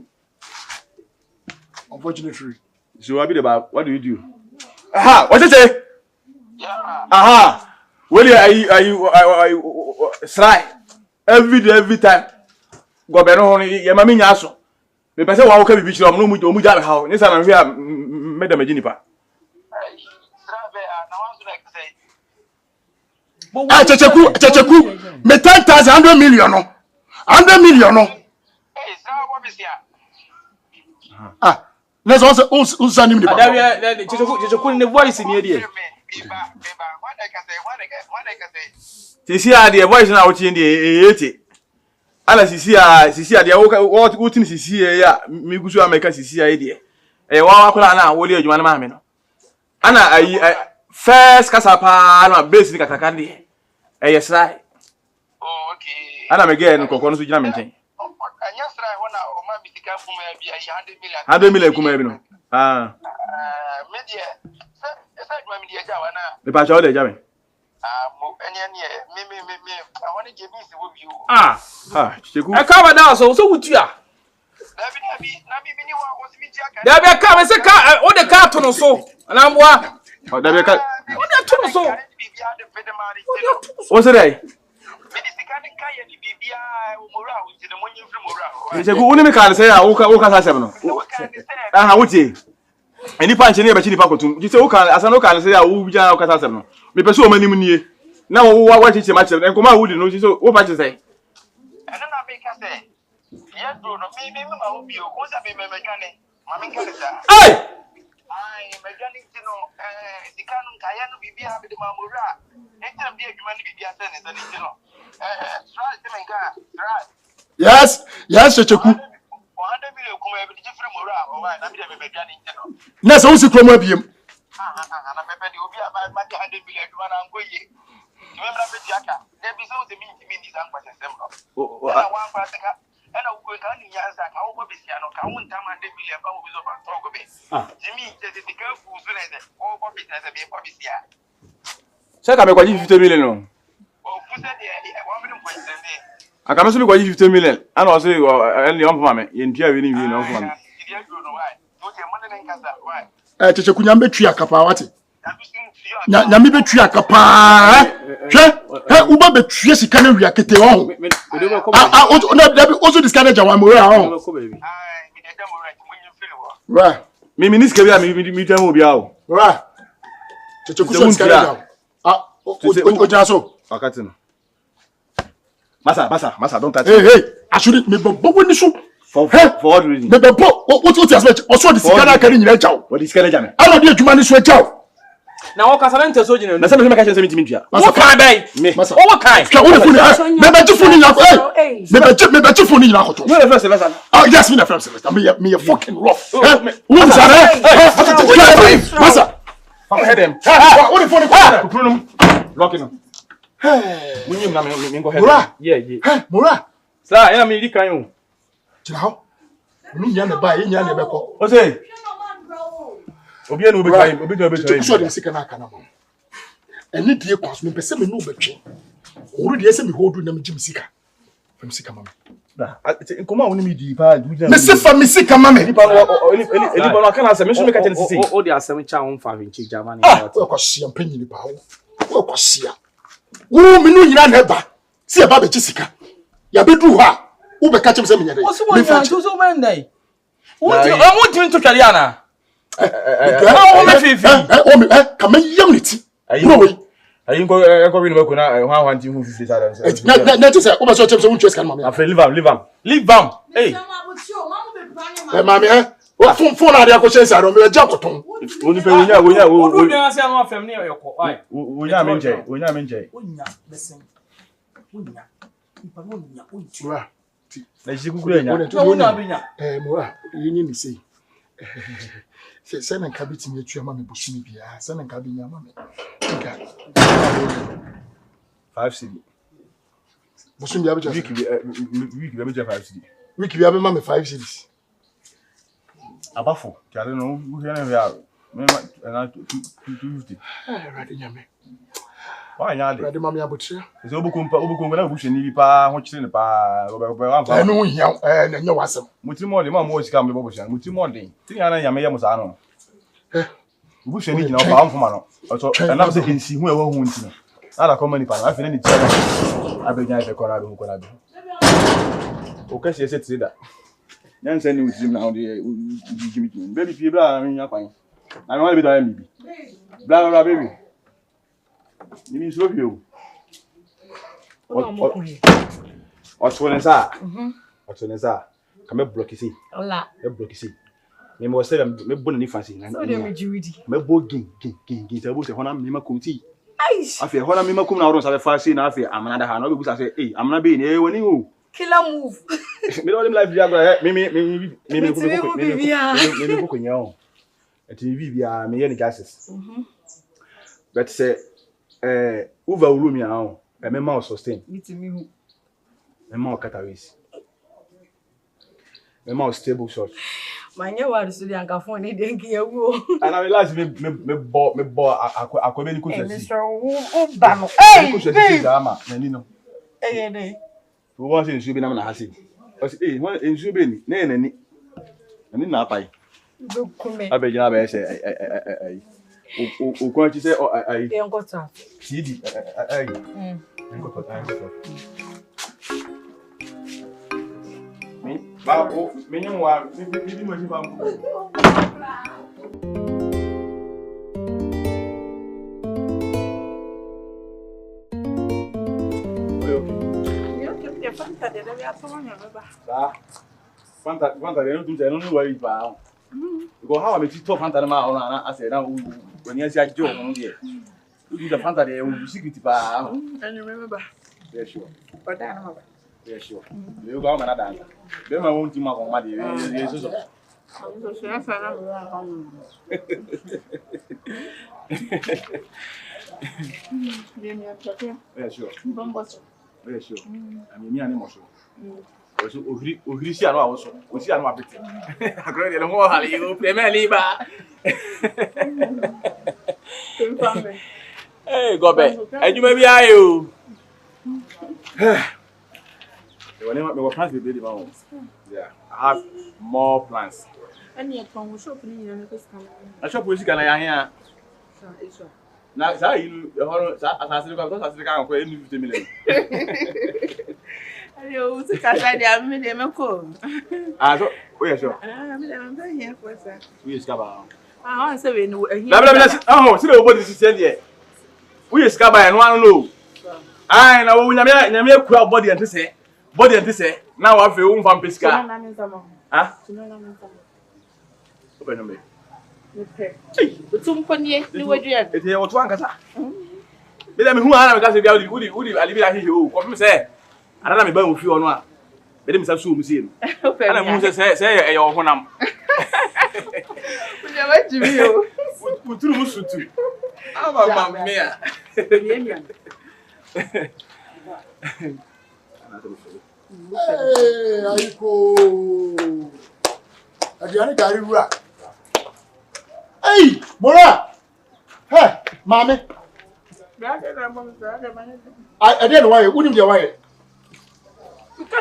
Speaker 1: Unfortunately.
Speaker 3: So what do you do? Aha, what's it say? Yeah. Aha. Well, are you SLY? Every time. Go be no ye mama nya so. Me pese wa wo ka bibi chiro no mu ja be hawo. Ni sa na hwe a medam aginipa.
Speaker 1: Checheku, me 10,000 100 million no. 100 million no.
Speaker 7: Hey, sir, what is here?
Speaker 1: Let's also unsani mi
Speaker 2: papa. Checheku ne voice ni e die.
Speaker 7: What I can say.
Speaker 3: Sisi a the voice na wo tie die ete. Ala sisi a de wo tin sisi ya mi gusu ameka sisi a e die. Wa akula na wo le adwuma na ma me no. Ana first kasapa no base ni kakaka ndi SLY.
Speaker 7: Oh okay.
Speaker 3: Ana me get nkoko no so gina me nchen.
Speaker 7: Anya SLY wona o ma bitika fuma ya bia
Speaker 3: 100 million kuma bi no.
Speaker 7: Media. Esa dwa media ja wana.
Speaker 3: Me pa chawo de ja me.
Speaker 7: Mo enye me I want to give me the view.
Speaker 3: Checheku.
Speaker 2: E ka ba da so wutua.
Speaker 7: Na bi ni wa o simi ji aka.
Speaker 2: Da be ka me se ka o de ka to no so. Na mboa.
Speaker 3: O da be ka.
Speaker 2: O de to no so.
Speaker 3: O se dai. Checheku uni me kan say ya wo ka sa sem no. Aha wuti. Eni pa nche ne be chi ni pa kotum. Ji se wo kan asa no kan say ya wo bia wo ka sa sem no. Me pese o manim nie. na what is much and come out no so what part say
Speaker 7: I don't know make say yeah do no me ma obi o ko sa me mekane ma me kane sa ai mekane ti no sikanu kaya no bibia be de mamura etem de adwuma ni bibia se ne se no try to make try
Speaker 1: yes Checheku
Speaker 7: 100 million kuma e be free mura o wa na me de mekane ti no
Speaker 1: na so usi kromo abiem
Speaker 7: na me be de obi aba ma de 100 million adwuma na ngoye remember be diaka there be so the me this and question sem no na one part ka and I go can you answer ka wo be sia no ka wo ntam 100 million ba wo be so ba talk be Jimmy the careful so na o bo business be bo be sia
Speaker 3: say ka me kwaji 50 million no
Speaker 7: o fu say the 1 million point dey
Speaker 3: aka me so be kwaji 50 million and also any on for me ye ntua we ni no for me
Speaker 7: dia go no why so the money na nkasa why
Speaker 1: Checheku nyambe twi akapa wate nyame betwi akapa hwe uba betwi sika na wia kete ho also this kind of jawan mo ra ho right
Speaker 3: me minister bia me twa mo bia o
Speaker 1: right Checheku so sika na o jaso
Speaker 3: akati no masa don't touch
Speaker 1: hey actually me bobo ni so
Speaker 3: for what reason
Speaker 1: me bobo what you expect also the sika na kari nyina jaw
Speaker 3: what is kala jame
Speaker 1: ala de adwuma ni so jaw
Speaker 2: na wo kasa nte so gine
Speaker 3: na se me ka chense me tia
Speaker 2: wo kan dai
Speaker 1: masa
Speaker 2: wo kan
Speaker 1: ka wo funi me ba funi na me ba funi na ko to
Speaker 3: no the first semester
Speaker 1: yes me the first semester me fucking rough wo sare masa
Speaker 3: papa head them
Speaker 1: what the phone ko
Speaker 3: pronum locking no munyim na me go head
Speaker 1: yeah mora
Speaker 2: sa ya me di kan yo
Speaker 1: jira ho mi nya na ba ye nya na be ko
Speaker 3: o say obi enu obi kai
Speaker 1: so dem sika na kana mo eni die kwaso me pese me no betwe oru die se me hodu na me jim sika fam sika mama
Speaker 3: da nkoma woni mi di pa
Speaker 1: me se fam sika mama
Speaker 3: ni pa no aka se me so me ka chense sisi
Speaker 2: o de asem cha won fa vinchi jamani
Speaker 1: o ko sia mpanyini pa o ko sia wo me no nyina na ba se ba be chi sika ya be du ha wo be ka chem se me nyade
Speaker 2: me fa chu so ben dai wo ti to tware ana
Speaker 1: come yam niti no way
Speaker 3: ayin ko we no ko na ho anti hu 50 sada
Speaker 1: na to say o ba so chem se won twes kan mama
Speaker 3: afre leave am hey
Speaker 1: mama o fun na dia ko chense aro me ja koton
Speaker 3: oni pe wonya
Speaker 2: o du dia se anu afem ne yeko ai
Speaker 3: wonya menje
Speaker 2: wonya listen wonya ipa wonya
Speaker 1: wa
Speaker 3: na jikukure nya
Speaker 2: wonya benya
Speaker 1: mo yin ni sei se na nka bitimi atwa ma me bosumi bia se na nka binya ma me nka
Speaker 3: 5 cedi
Speaker 1: bosumi bia beja
Speaker 3: week bia beja 5 cedi
Speaker 1: week bia be ma me 5 cedis
Speaker 3: abafo tiare no wo hia na ya me na 250
Speaker 1: ready nyame
Speaker 3: wa nya de
Speaker 1: ready ma me abotre
Speaker 3: se obukumpa na buhwe ni bi pa ho kyere ne pa wa fa
Speaker 1: no hia na nya wasem
Speaker 3: mutimo de ma mo sika me bobo shan mutimo de tin ya na ya me musa no buhwe ni gina ba mfoma no so na se kensi hu e wa hu ntino ala komani pa na fe ni tia abenya ife kora do kora do o ka se tida nyan se ni utim na de jimi baby pie bra na nya kwan na me wa be da bibi bla baby ni mi so pie o Otwonesa ka me block isi
Speaker 6: Ola
Speaker 3: me block isi me mo se me bo ni fancy na
Speaker 6: so dem jiwidi
Speaker 3: me bo gin ta bo se hona me ma komti
Speaker 6: aish
Speaker 3: afi hona me ma kom na woro sa be fancy na afi amana da ha na be busa se amana be ni woni o
Speaker 6: killer move
Speaker 3: me do dem life dia go me ko nyaa ati bibia me ye ni gases but say over ulumi ahụ emema o sustain
Speaker 6: mitimihu
Speaker 3: emema o kataris emema o stable shot
Speaker 6: manye wa so dia nka phone ni denki ewu
Speaker 3: ana relax me bo akobe ni ko sesi
Speaker 6: Mr. Uba no
Speaker 3: ko sesi dama na ni no
Speaker 6: dey
Speaker 3: wo wan se nsu bi na hasi o se won nsu bi ni na ni na apai
Speaker 6: do kume
Speaker 3: abegina ba se o ko ti se ai
Speaker 6: enkota
Speaker 3: CD ai enkota mi ba o mi ni wa mi mo ji ba mu
Speaker 5: the Fanta de be aso nya me ba.
Speaker 3: Fanta de no tum say no worry ba. Because how am I to talk Fanta ma ona I say now when you see a joke no there. You the Fanta de you secret ba.
Speaker 5: And remember.
Speaker 3: Yeah sure.
Speaker 5: But that no ba.
Speaker 3: Yeah sure. You go man dance. Be ma won ti ma ko ma de so so.
Speaker 5: So she has na
Speaker 3: Yeah sure.
Speaker 5: Bomboso.
Speaker 3: Yeah sure. I mean me ani mo so. Oso ohiri si anu awoso. O si anu apete. Akro de lo mo hali o premier liba. Hey, go back. Ejuma bi aye o. Me were plans be the man. Yeah, I have more plans.
Speaker 5: And yet, from shop in the
Speaker 3: I shop with you can I hear. Now, say you, as I said, I can't pay 50 million.
Speaker 5: Ayo, to catch idea, me dem ko.
Speaker 3: Ah, so, we are sure.
Speaker 5: Me dem here for sir.
Speaker 3: We is kaba.
Speaker 5: Ah, on say we no here.
Speaker 3: Oh, see the body is here. We is kaba and one low. Ah, na we nyame ku body and say. Body and say. Now I feel un fan pesca. Ah? Open me.
Speaker 5: Okay. Butum konye ni wadua.
Speaker 3: Ete o to ankasa. Be dem hu ana me ka se bia udi alibi ahi o. Ko me say. Ada me ba mu fi ono a. Be dem sa so mu sie no. Ana mu say e yo honam.
Speaker 5: Unya wa jibi o.
Speaker 3: Puturu mu sutu. Aba ma me a.
Speaker 1: Hey, Aiko. Adiani gari rura. Hey, Mora. Hey, mame. I didn't why. Wouldn't be why.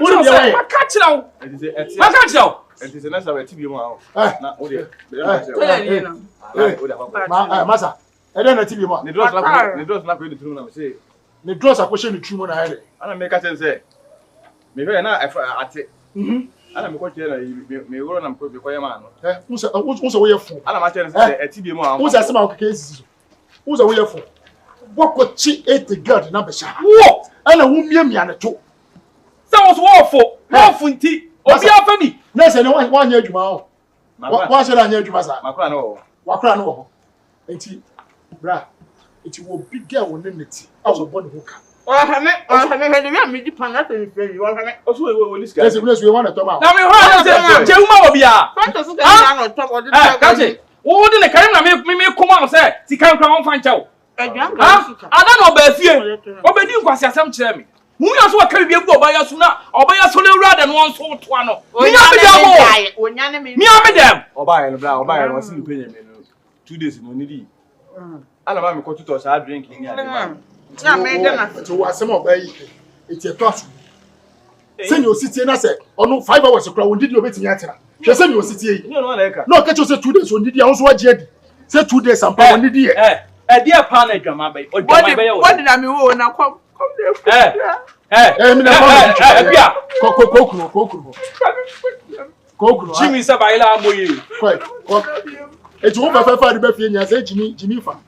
Speaker 1: Wouldn't be why.
Speaker 3: Catch now. Catch now. And it's another TV now. Na o de.
Speaker 1: Masa. I don't know TV mo.
Speaker 3: Ne dress na ko ni tunu na me say.
Speaker 1: Ne dress akwhye ni tunu mo na here.
Speaker 3: Ana me ka say. Me hwe na ate. Ana me ko kire na me woro na me ko yema no.
Speaker 1: Unse wo ye fu.
Speaker 3: Ana ma kire say TV mo am.
Speaker 1: Unse asema o keke esiso. Unse wo ye fu. Wako chi 8 guard na be sha. Wo! Ana wo miamia ne to.
Speaker 2: Se wo so wo fu nti. Obi afa bi.
Speaker 1: Na se ne wa nya adwuma ho. Wa se na nya adwuma sa.
Speaker 3: Makura na wo.
Speaker 1: Wakura na wo. Enti bra. Enti wo big girl wo ne neti. Aso body ho ka.
Speaker 5: Hame hede we amidi pana to ifre yi hame.
Speaker 3: Oso we liska.
Speaker 1: Yes, we want to talk about.
Speaker 2: Na me ho na je uma wo bia.
Speaker 5: Fanta so ka na top odi.
Speaker 2: Kache. Wo de ne kare na me koma say sika nkra won fa nchaw.
Speaker 5: Adwan ga sika.
Speaker 2: Ada na obafie. Obedi nkwasi asem kire me. Hu ya so waka bi egu obaya so na obaya so le wura de no so to ano. Mi amedam.
Speaker 5: Onya ne me.
Speaker 2: Mi amedam.
Speaker 3: Obaya no bra, obaya no si penye me no. 2 days no nidi. Ala ma me ko tuto sa drink ni ade ma.
Speaker 5: Na me de na.
Speaker 1: To wasem obayi. Eti eto Send your city na say ono 5 hours kura won didi obetimi atira. Hwe send your city yi.
Speaker 3: No na eka.
Speaker 1: No ka cho say 2 days won didi anso waje adi. Say 2 days ampa won didi e.
Speaker 2: Edi e pa na adwama bai. Odwama bai yo.
Speaker 5: What did I mean wo na come
Speaker 1: mi na come.
Speaker 2: Bia.
Speaker 1: Kokuru.
Speaker 2: Jimmy se bai la moye.
Speaker 1: Ko. Eti wo fa fa de ba fie nya say Jimmy fa.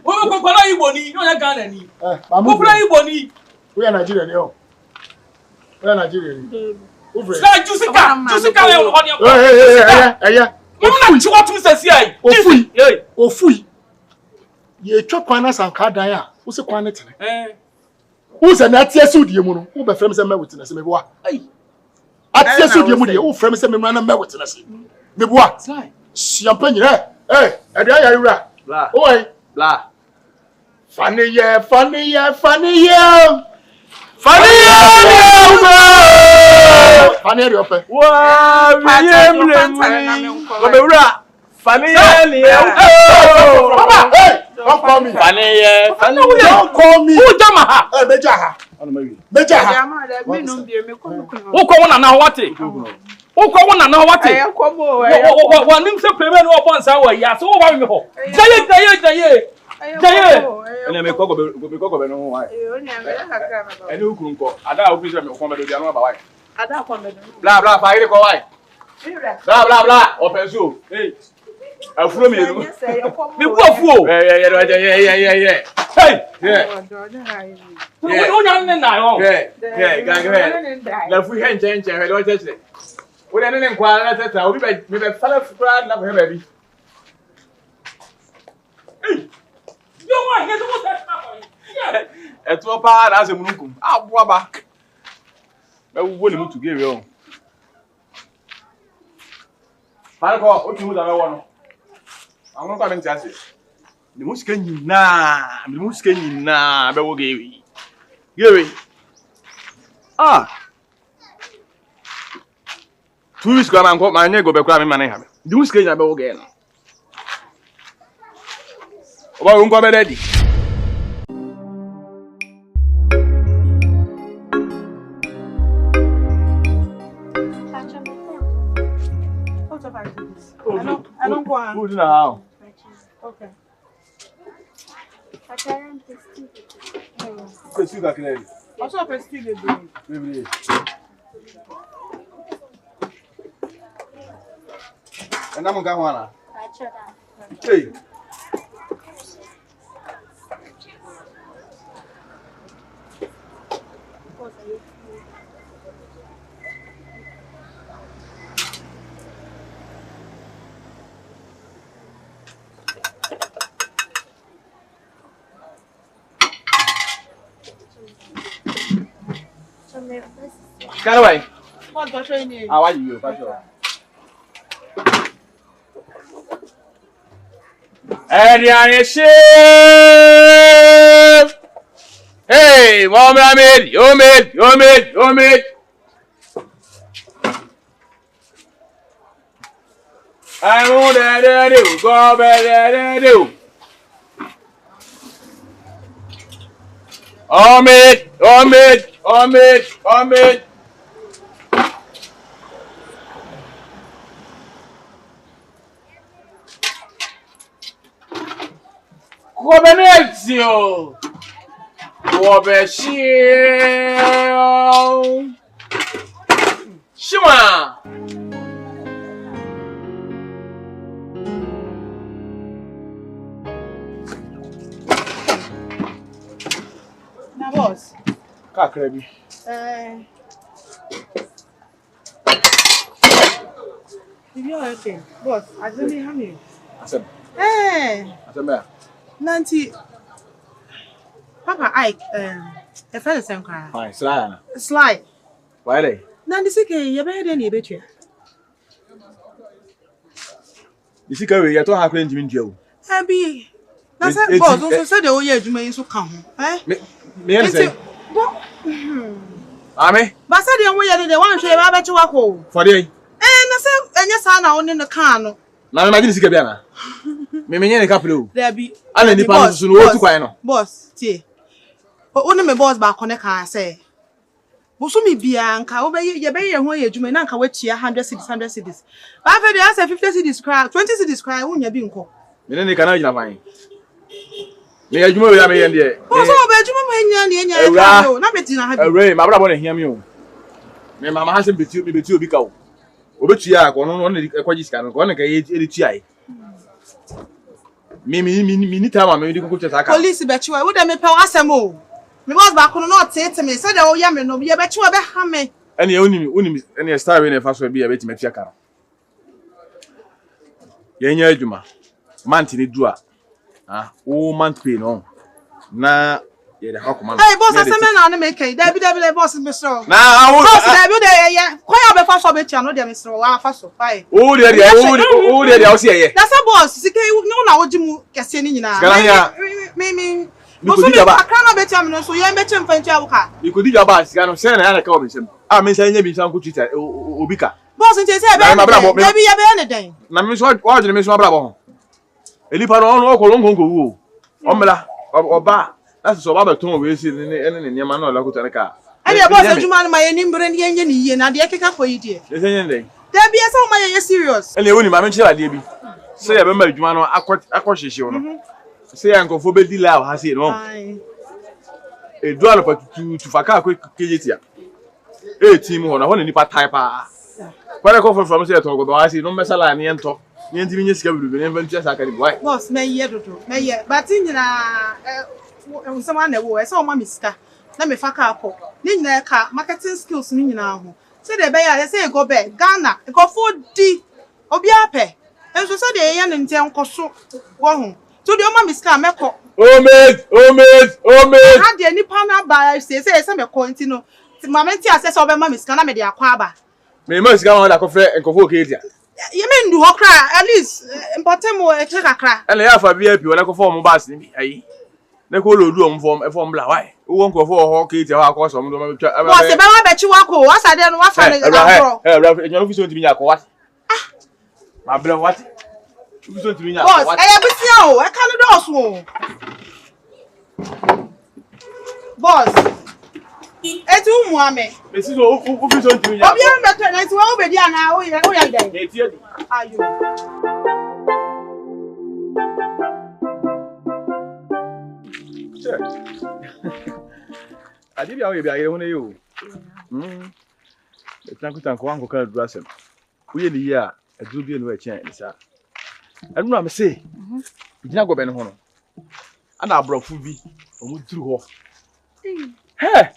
Speaker 2: Wo ko la Igbo ni, no ya Ghana ni.
Speaker 1: Wo
Speaker 2: la Igbo ni.
Speaker 1: We are Nigeria ni o. We are Nigeria ni.
Speaker 2: Sla Jusika le on your.
Speaker 1: Eh.
Speaker 2: Mo na chi watu sesi ai.
Speaker 1: Ofui. Ye twa kwan na sanka dan a, wo se kwan ne tene. Wo se na tie su die mu no, wo be frem se me witness me boa. Atie su die mu die, wo frem se me na me witness. Me boa. Champagne eh. Ade ayi wura.
Speaker 3: Bla.
Speaker 1: Oi.
Speaker 3: Bla.
Speaker 1: Funny yeah. Funny open.
Speaker 3: Wa Obewura. Funny
Speaker 1: Papa, hey, don't call me. Don't call me.
Speaker 2: Who jama ha?
Speaker 1: Meja ha. Meja ha.
Speaker 2: Who ko wona na wate? Who ko wona na wate? Wa nim se premier no opo nsa wa ya so wo ba me ho. Jaye.
Speaker 3: Ene me ko be no wa. Ene ukuru nko. Ada obi se me ko be do dia no ba wa.
Speaker 5: Ada ko me do.
Speaker 3: Bla fa ire ko wa. Bla. Open so. Hey. Afro me do.
Speaker 2: Me bu afuo.
Speaker 3: Yeah. Hey. Yeah.
Speaker 2: Wo nya ne na yo.
Speaker 3: Yeah, gang. La fu hen chen he do tete. Wo de ne nkwa na tete, obi be me be fala fura na he ba bi.
Speaker 2: Yo wa, he so mo tete.
Speaker 3: Eto pa na asemununkum. Aboa ba. Ba wo ne mutu gewe o. Para ko o ti mu da me wo no. Àwọn kwa me ntiase. Ni musika nyina be wo gewe. Gewe. Ah. 2 weeks ago man ko man nye go be kura me man ha me. Di musika nyina be wo ge no. Oba wo nko be ready.
Speaker 5: I don't go on.
Speaker 3: Who's in the house?
Speaker 5: Okay.
Speaker 3: Qu'est-ce que tu as créé?
Speaker 5: On s'en fait style de
Speaker 3: Bébé. Et là mon gars voilà. Hey. Cara vai.
Speaker 5: Pode baixar aí.
Speaker 3: Ah, vai eu, baixou. Hey, vamos lá, homem. I want that do, go back do. Homem. Cobenezio. Shima.
Speaker 5: Na boss.
Speaker 3: Kakrebi.
Speaker 5: You okay? Boss, I don't know how many.
Speaker 3: Asem.
Speaker 5: Asem. Nanti. Papa Ike, a friend same car.
Speaker 3: Fine, SLY.
Speaker 5: SLY.
Speaker 3: Why they?
Speaker 5: Nanti sike you be here ni betwe.
Speaker 3: You see we you don't have claim Jimmy Joe.
Speaker 5: Abi. Na say boss, so say the oye adwuma yin so ka ho.
Speaker 3: Me say. Ame?
Speaker 5: Ba say the oye de wan hwe ba beche wako.
Speaker 3: For dey.
Speaker 5: Na say enye sa na oni no kan no.
Speaker 3: Na me imagine sika bia na. Me menye ne kaple o.
Speaker 5: There be.
Speaker 3: Ana ni pa so no otu kwan no.
Speaker 5: Boss, tie. Oni me boss ba kone kan say. Busumi bia nka wo be ye ho ye adwuma na nka watia 100 cities. Ba fe dey say 50 cities cry, 20 cities cry wonya bi nko.
Speaker 3: Me ne kana gina fan. Me adwuma we ya me ye de.
Speaker 5: Boss o be adwuma me nya ka o na beti na ha bi.
Speaker 3: Awre ma bra bo na hia me o. Me mama ha se beti obi ka o. Obetua ko no na ekwaji sika no ko na ka ye tua ai. Me ni time me di ko chesa ka.
Speaker 5: Police be chiwa, wo de me pe asem o. Me boss ba ko no tete me say de o ya me no ye be chiwa be ha me.
Speaker 3: Ene unim ene star we na fa so bi ya beti me tua ka. Ye nya adwuma. Month ni du a. O month pay no. Na ye de hakoma.
Speaker 5: Hey boss asem na na make da bi boss me so.
Speaker 3: Na
Speaker 5: boss da bi de ye kwa ya be fa so be tia no de me so wa fa so fine.
Speaker 3: O de o se ye.
Speaker 5: That's a boss sike no na woji mu kese ni nyina. Me Boso me akana be tia me no so ye be che mfa ntia buka.
Speaker 3: Ikodi jaba sika no se na ya na ka o me sem. Me se nya bi san ko Twitter obika.
Speaker 5: Boss nti se be na bi ye be ne den.
Speaker 3: Na me so wa je me so abra bo. Elipa no no ko lonko wu. Omela oba that's so baba ton we si ne nyama na olakuta ne ka.
Speaker 5: Ade boss adwuma no ma ye nimbre ne ye ni ye na de keka for yi de.
Speaker 3: Ese yen den.
Speaker 5: Da bi ese o ma ye serious.
Speaker 3: Ele woni ma me nchira de bi. Se ye be ma adwuma no akwohwehwe no. Se ya nkofo be di la ha se no. Edu alo patutu tu faka ko kejetia. Team ho na ho nipa type a. Para ko from say to go do I see no mesala na ento. Ni ntimi nye sika biru be nfa asa ka why?
Speaker 5: Boss, me ye dodo. Me ye. But nyina someone na wo, e say o ma me sika. Na me fa ka akọ. Ni nyina ka marketing skills ni nyina ho. Say the be ya say go be Ghana. Go for di obi ape. Enso say the ye ne nten koso wo ho. To the o ma me sika meko.
Speaker 3: Oh mate.
Speaker 5: Ha de nipa na ba say me ko nti no. Ti mama nti ase say o be ma me sika na me de akwa aba.
Speaker 3: Me ma sika won da ko fe enkofo okedia.
Speaker 5: You mean do hokra at least important mo e check akra.
Speaker 3: Ele ya fa VIP wona ko form bass ni ayi. Na ko lo du om form bla why? Wo nkofo ho okedia wa ko so mo do ma betwa.
Speaker 5: Boss e be wa bechi wa ko wasa de no wa fa ne agro.
Speaker 3: Enyo no fi so ntimi nya ko what? Ma bla what? Fi so ntimi nya ko
Speaker 5: Boss,
Speaker 3: what?
Speaker 5: e bisia o, e kan do so. Boss. Eti umu ame.
Speaker 3: Me si so fi so ntimi nya.
Speaker 5: Obi an beto na ti wa obedi ana o ya den.
Speaker 3: E tie di.
Speaker 5: Ayo.
Speaker 3: Adi bia we bia ye ho na yo. E tanku wanko ka du asem. Wo ye ni yi a adu bi no e chen ni sa. Enu na me se. Gina go be ne ho no. Ana abrofo bi omu duru ho. He.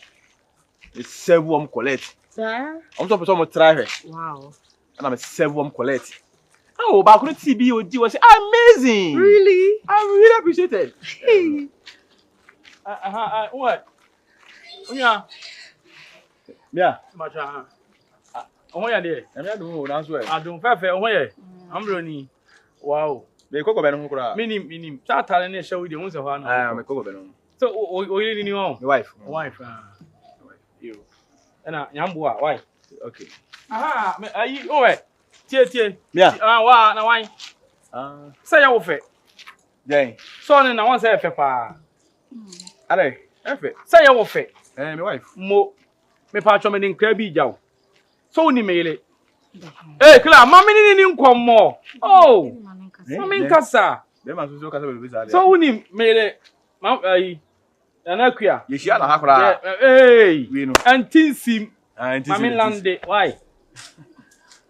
Speaker 3: E sevu om collect.
Speaker 5: Sir.
Speaker 3: Om so person mo try he.
Speaker 5: Wow.
Speaker 3: Ana me sevu om collect. Oh, ba kunu TB odi was amazing.
Speaker 5: Really?
Speaker 3: I really appreciate it.
Speaker 2: What? Onya.
Speaker 3: Yeah.
Speaker 2: Macha. Onya de.
Speaker 3: Na me adu na so e.
Speaker 2: Adun fefe onya. Ambroni. Wow.
Speaker 3: Me koko be no kura.
Speaker 2: Minim. Sa tare ne hye we de hun se ho na.
Speaker 3: Ah, me koko be no.
Speaker 2: So oyiri ni ho.
Speaker 3: My wife.
Speaker 2: Wife. You. Ena nyambo a, why?
Speaker 3: Okay.
Speaker 2: Aha, me ayi owe. Tie.
Speaker 3: Yeah.
Speaker 2: Wa na wan. Say ya wo fe.
Speaker 3: Jane.
Speaker 2: So ne na won say fe pa.
Speaker 3: Ale, efe.
Speaker 2: Say ya wo fe.
Speaker 3: My wife.
Speaker 2: Mo me pa cho me din kra bi jaw. So ni mele. Kla, mama ni nkommo. Oh. Mama nkasa.
Speaker 3: Be ma so kasa be bisa ale.
Speaker 2: So ni mele. Mam ayi. Ana kua.
Speaker 3: Ye hia na ha kra.
Speaker 2: We no. Antinsim. Mama lande. Why?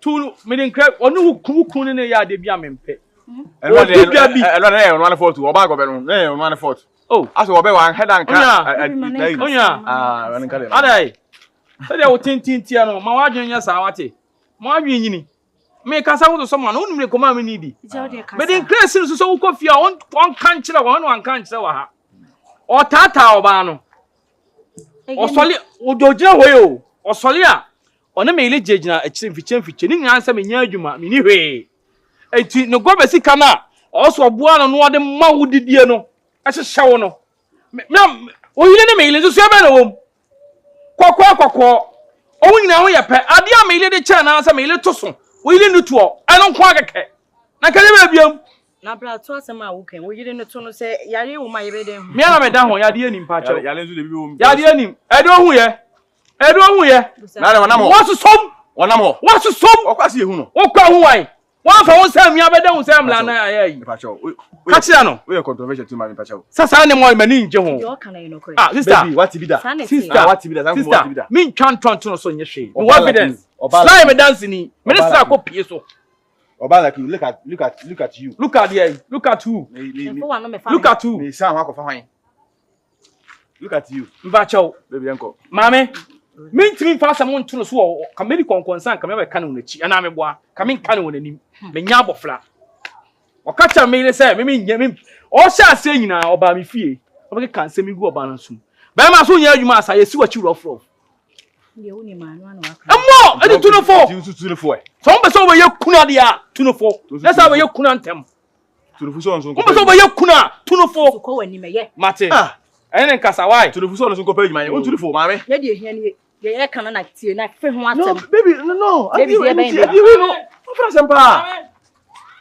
Speaker 2: Tu me din kra onu kun ne ya de bia mempe.
Speaker 3: Elo na one fault oba go be no. Na one fault. Oh, aso obe wan head and
Speaker 2: Onya.
Speaker 3: Wan kale.
Speaker 2: Adai. Se de o tintin tia no, ma wadwen nya sa wate. Ma wadwen nyini. Me kasa wo so ma no onum rekoma me nidi. Me din kra sin so wo kofia on kan kire wo no an kan kire wa ha. O tata oba no. O soli o dojina hoyo. O soli a one me ile jejina akire mfiche ni nyan se me nya adwuma me ni hwe. Enti no go be sika na o so oboa no no de ma wo didie no. Ase shawo no. Me o yile ne me ile so ebe na wom. Kwakwa. O nyina wo ye pe. Ade a me ile de che na ase me ile to so. O yile nutu o. Ano kwa keke. Na kale be biam.
Speaker 6: Na bra to asema wo kan wo yire ne to no se yare wo ma ye be den.
Speaker 2: Me na me da ho yade anim pa che.
Speaker 3: Yale nzu de bi wo.
Speaker 2: Yade anim. Edo hu ye.
Speaker 3: Na le wanam ho.
Speaker 2: Wo so som.
Speaker 3: Wanam ho.
Speaker 2: Wo so som.
Speaker 3: O kwase ehu no.
Speaker 2: Wo kwa hu wan. Wan fa won sam ya be da hu sam la na ayi.
Speaker 3: Pa che o.
Speaker 2: Ka che no.
Speaker 3: We controversial too man pa che o.
Speaker 2: Sasa ne mo mani nje ho.
Speaker 6: Yo kan no kore.
Speaker 2: Sister.
Speaker 3: Baby, what be that?
Speaker 2: Sister.
Speaker 3: What be that? What be that?
Speaker 2: Min twan no so nye hwe. No evidence. Slime me dance ni. Minister ko pie so.
Speaker 3: Oba like you look at you.
Speaker 2: Look at there. Look at who? Look at who?
Speaker 3: Me say ho akofa hwan. Look at you.
Speaker 2: Mba chaw.
Speaker 3: Baby enko.
Speaker 2: Mame. Min timi fa sam nto no so wo ka me di konkonsan ka me be ka no nachi ana me boa ka me ka no nanim me nya abofra o ka cha me ile say me nya me o sha ase nyina oba me fie o be ka nsem gu oba na sum ba ma so nya adwuma asa yesi wachi rof
Speaker 6: ye woni ma no anu aka
Speaker 2: emo edi tu no fo
Speaker 3: e
Speaker 2: so mbe so we ye kuna dia tu no fo na sa we ye kuna ntem
Speaker 3: tu no fo so nso
Speaker 2: mbe so we ye kuna tu no fo
Speaker 6: ko wani me ye
Speaker 2: mate ene nkasa why
Speaker 3: tu no fo so nso ko pa adwuma ye o tu no fo ma me
Speaker 6: ye de hia ni ye kan na tie na fe ho atem.
Speaker 3: No, baby, no.
Speaker 6: Baby,
Speaker 3: no. Ofra sempa.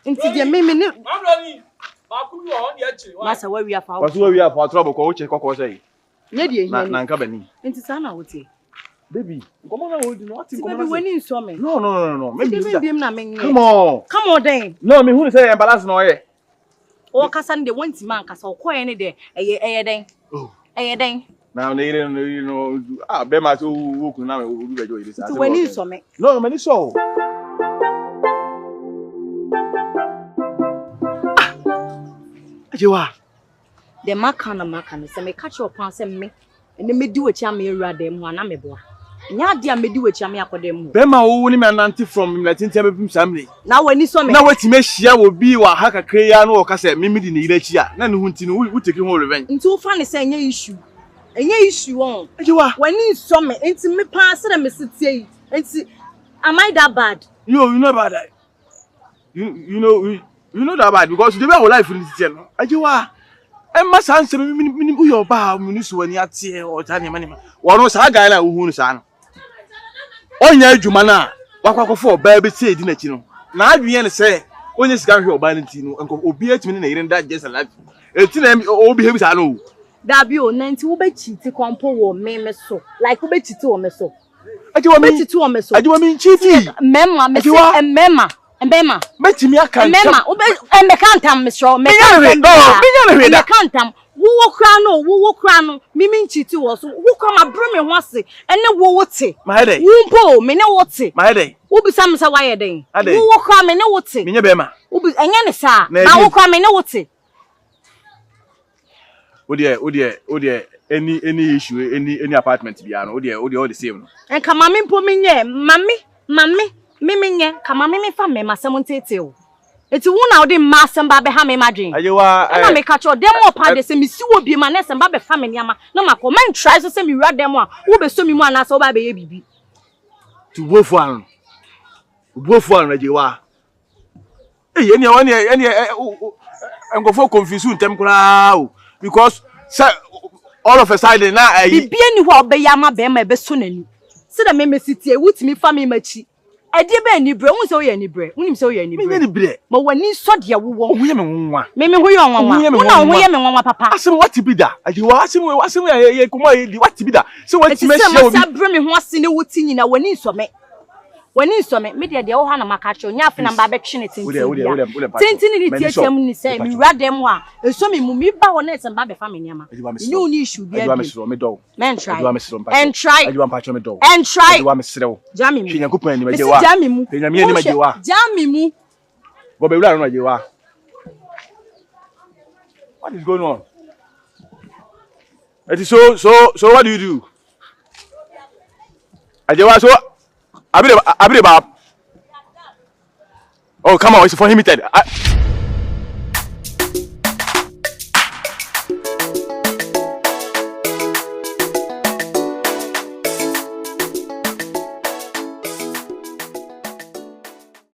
Speaker 6: Nti je me ni
Speaker 2: mamrani ba ku yo on dia chi
Speaker 6: masa wa wi afa.
Speaker 3: Wasu wa wi afa trouble ko o che kokko say.
Speaker 6: Ye de hia ni.
Speaker 3: Na nka bani.
Speaker 6: Nti sa na wote.
Speaker 3: Baby, komo na wo di no ati komo na.
Speaker 6: Baby, when you saw me.
Speaker 3: No. Maybe
Speaker 6: na me.
Speaker 3: Come on
Speaker 6: then.
Speaker 3: No, me who say balance no ye.
Speaker 6: O kasa nde wonti man kasa o koye ne de eye den.
Speaker 3: Oh.
Speaker 6: Eye den.
Speaker 3: Now, you know, Bema who could now be doing this.
Speaker 6: When you saw me.
Speaker 3: No, many so. You are.
Speaker 6: The Makana, say, me catch your pants and me, and then me do a chammy radem one amebo. Nadia me do a chammy academ.
Speaker 3: Bema only man auntie from Latin family.
Speaker 6: Now, when you saw me,
Speaker 3: now what you may share will be what Haka Crayano or Cassette, Mimi in the year. None who take him all revenge.
Speaker 6: Into funny saying issue. And ye issue on.
Speaker 3: You are.
Speaker 6: When you saw me, into me pass and me sit and see, am I that bad?
Speaker 3: You know about that. You know that bad because you never life in this channel. You are. And my son said, "Me your bar, municipal when you are here or tiny money. One was a guy who is son. Oh, yeah, Jumana. What for baby say, didn't you know? Now, I say, when you scan your Valentino and go obedient in that just a life. It's them all behaviors I know.
Speaker 6: That be on 90 ubechi to compo me so. Like ubechi to me so.
Speaker 3: I do mean
Speaker 6: to me so.
Speaker 3: I do mean chiefy.
Speaker 6: Memma, me and Memma. And Bema,
Speaker 3: bet me I can't.
Speaker 6: Memma, and me can't am, Miss Shaw. Me can't am. Woo crano, Mimi Chitu also. Who come a brim once, and then what
Speaker 3: my day.
Speaker 6: Wumpo, me know what
Speaker 3: my day.
Speaker 6: Who be some Sawaya day? Who come and know what
Speaker 3: me Bema.
Speaker 6: Who be any sir? Now who come and know what
Speaker 3: Oh dear, any issue, any apartment be all the same.
Speaker 6: And come on, mammy, Mimi, come on, Mimi, family, my 70. It's one out in mass and Baby Hammy Madrid.
Speaker 3: You are,
Speaker 6: I make catch your demo part the same. Miss you will be my nest and Baby family. No, my comment tries to send me right them one. Who be so me one as over baby.
Speaker 3: To both one, you are. Hey, any, I'm going for confusion, temporal because all of a sudden now I
Speaker 6: be any be Yama Bema Bessonen. So the member city with me family machi. I did any bread, won't so any bread, won't so any bread. But when you saw dear woman, maybe we are one, papa.
Speaker 3: Ask him what to be that. You ask him what to be that. So what's the
Speaker 6: bring me once in the woods in when you saw me. When you saw me, media the Ohana Macacho, Yaffin and Babachin, Tintin, it say, me read them one. And so me, Baronets and Babby family. No need should be a man try and try and try. Jammy, Jammy,
Speaker 3: Bobby, you are. What is going on? It is so what do you do? I just so I believe. Oh, come on, it's for him.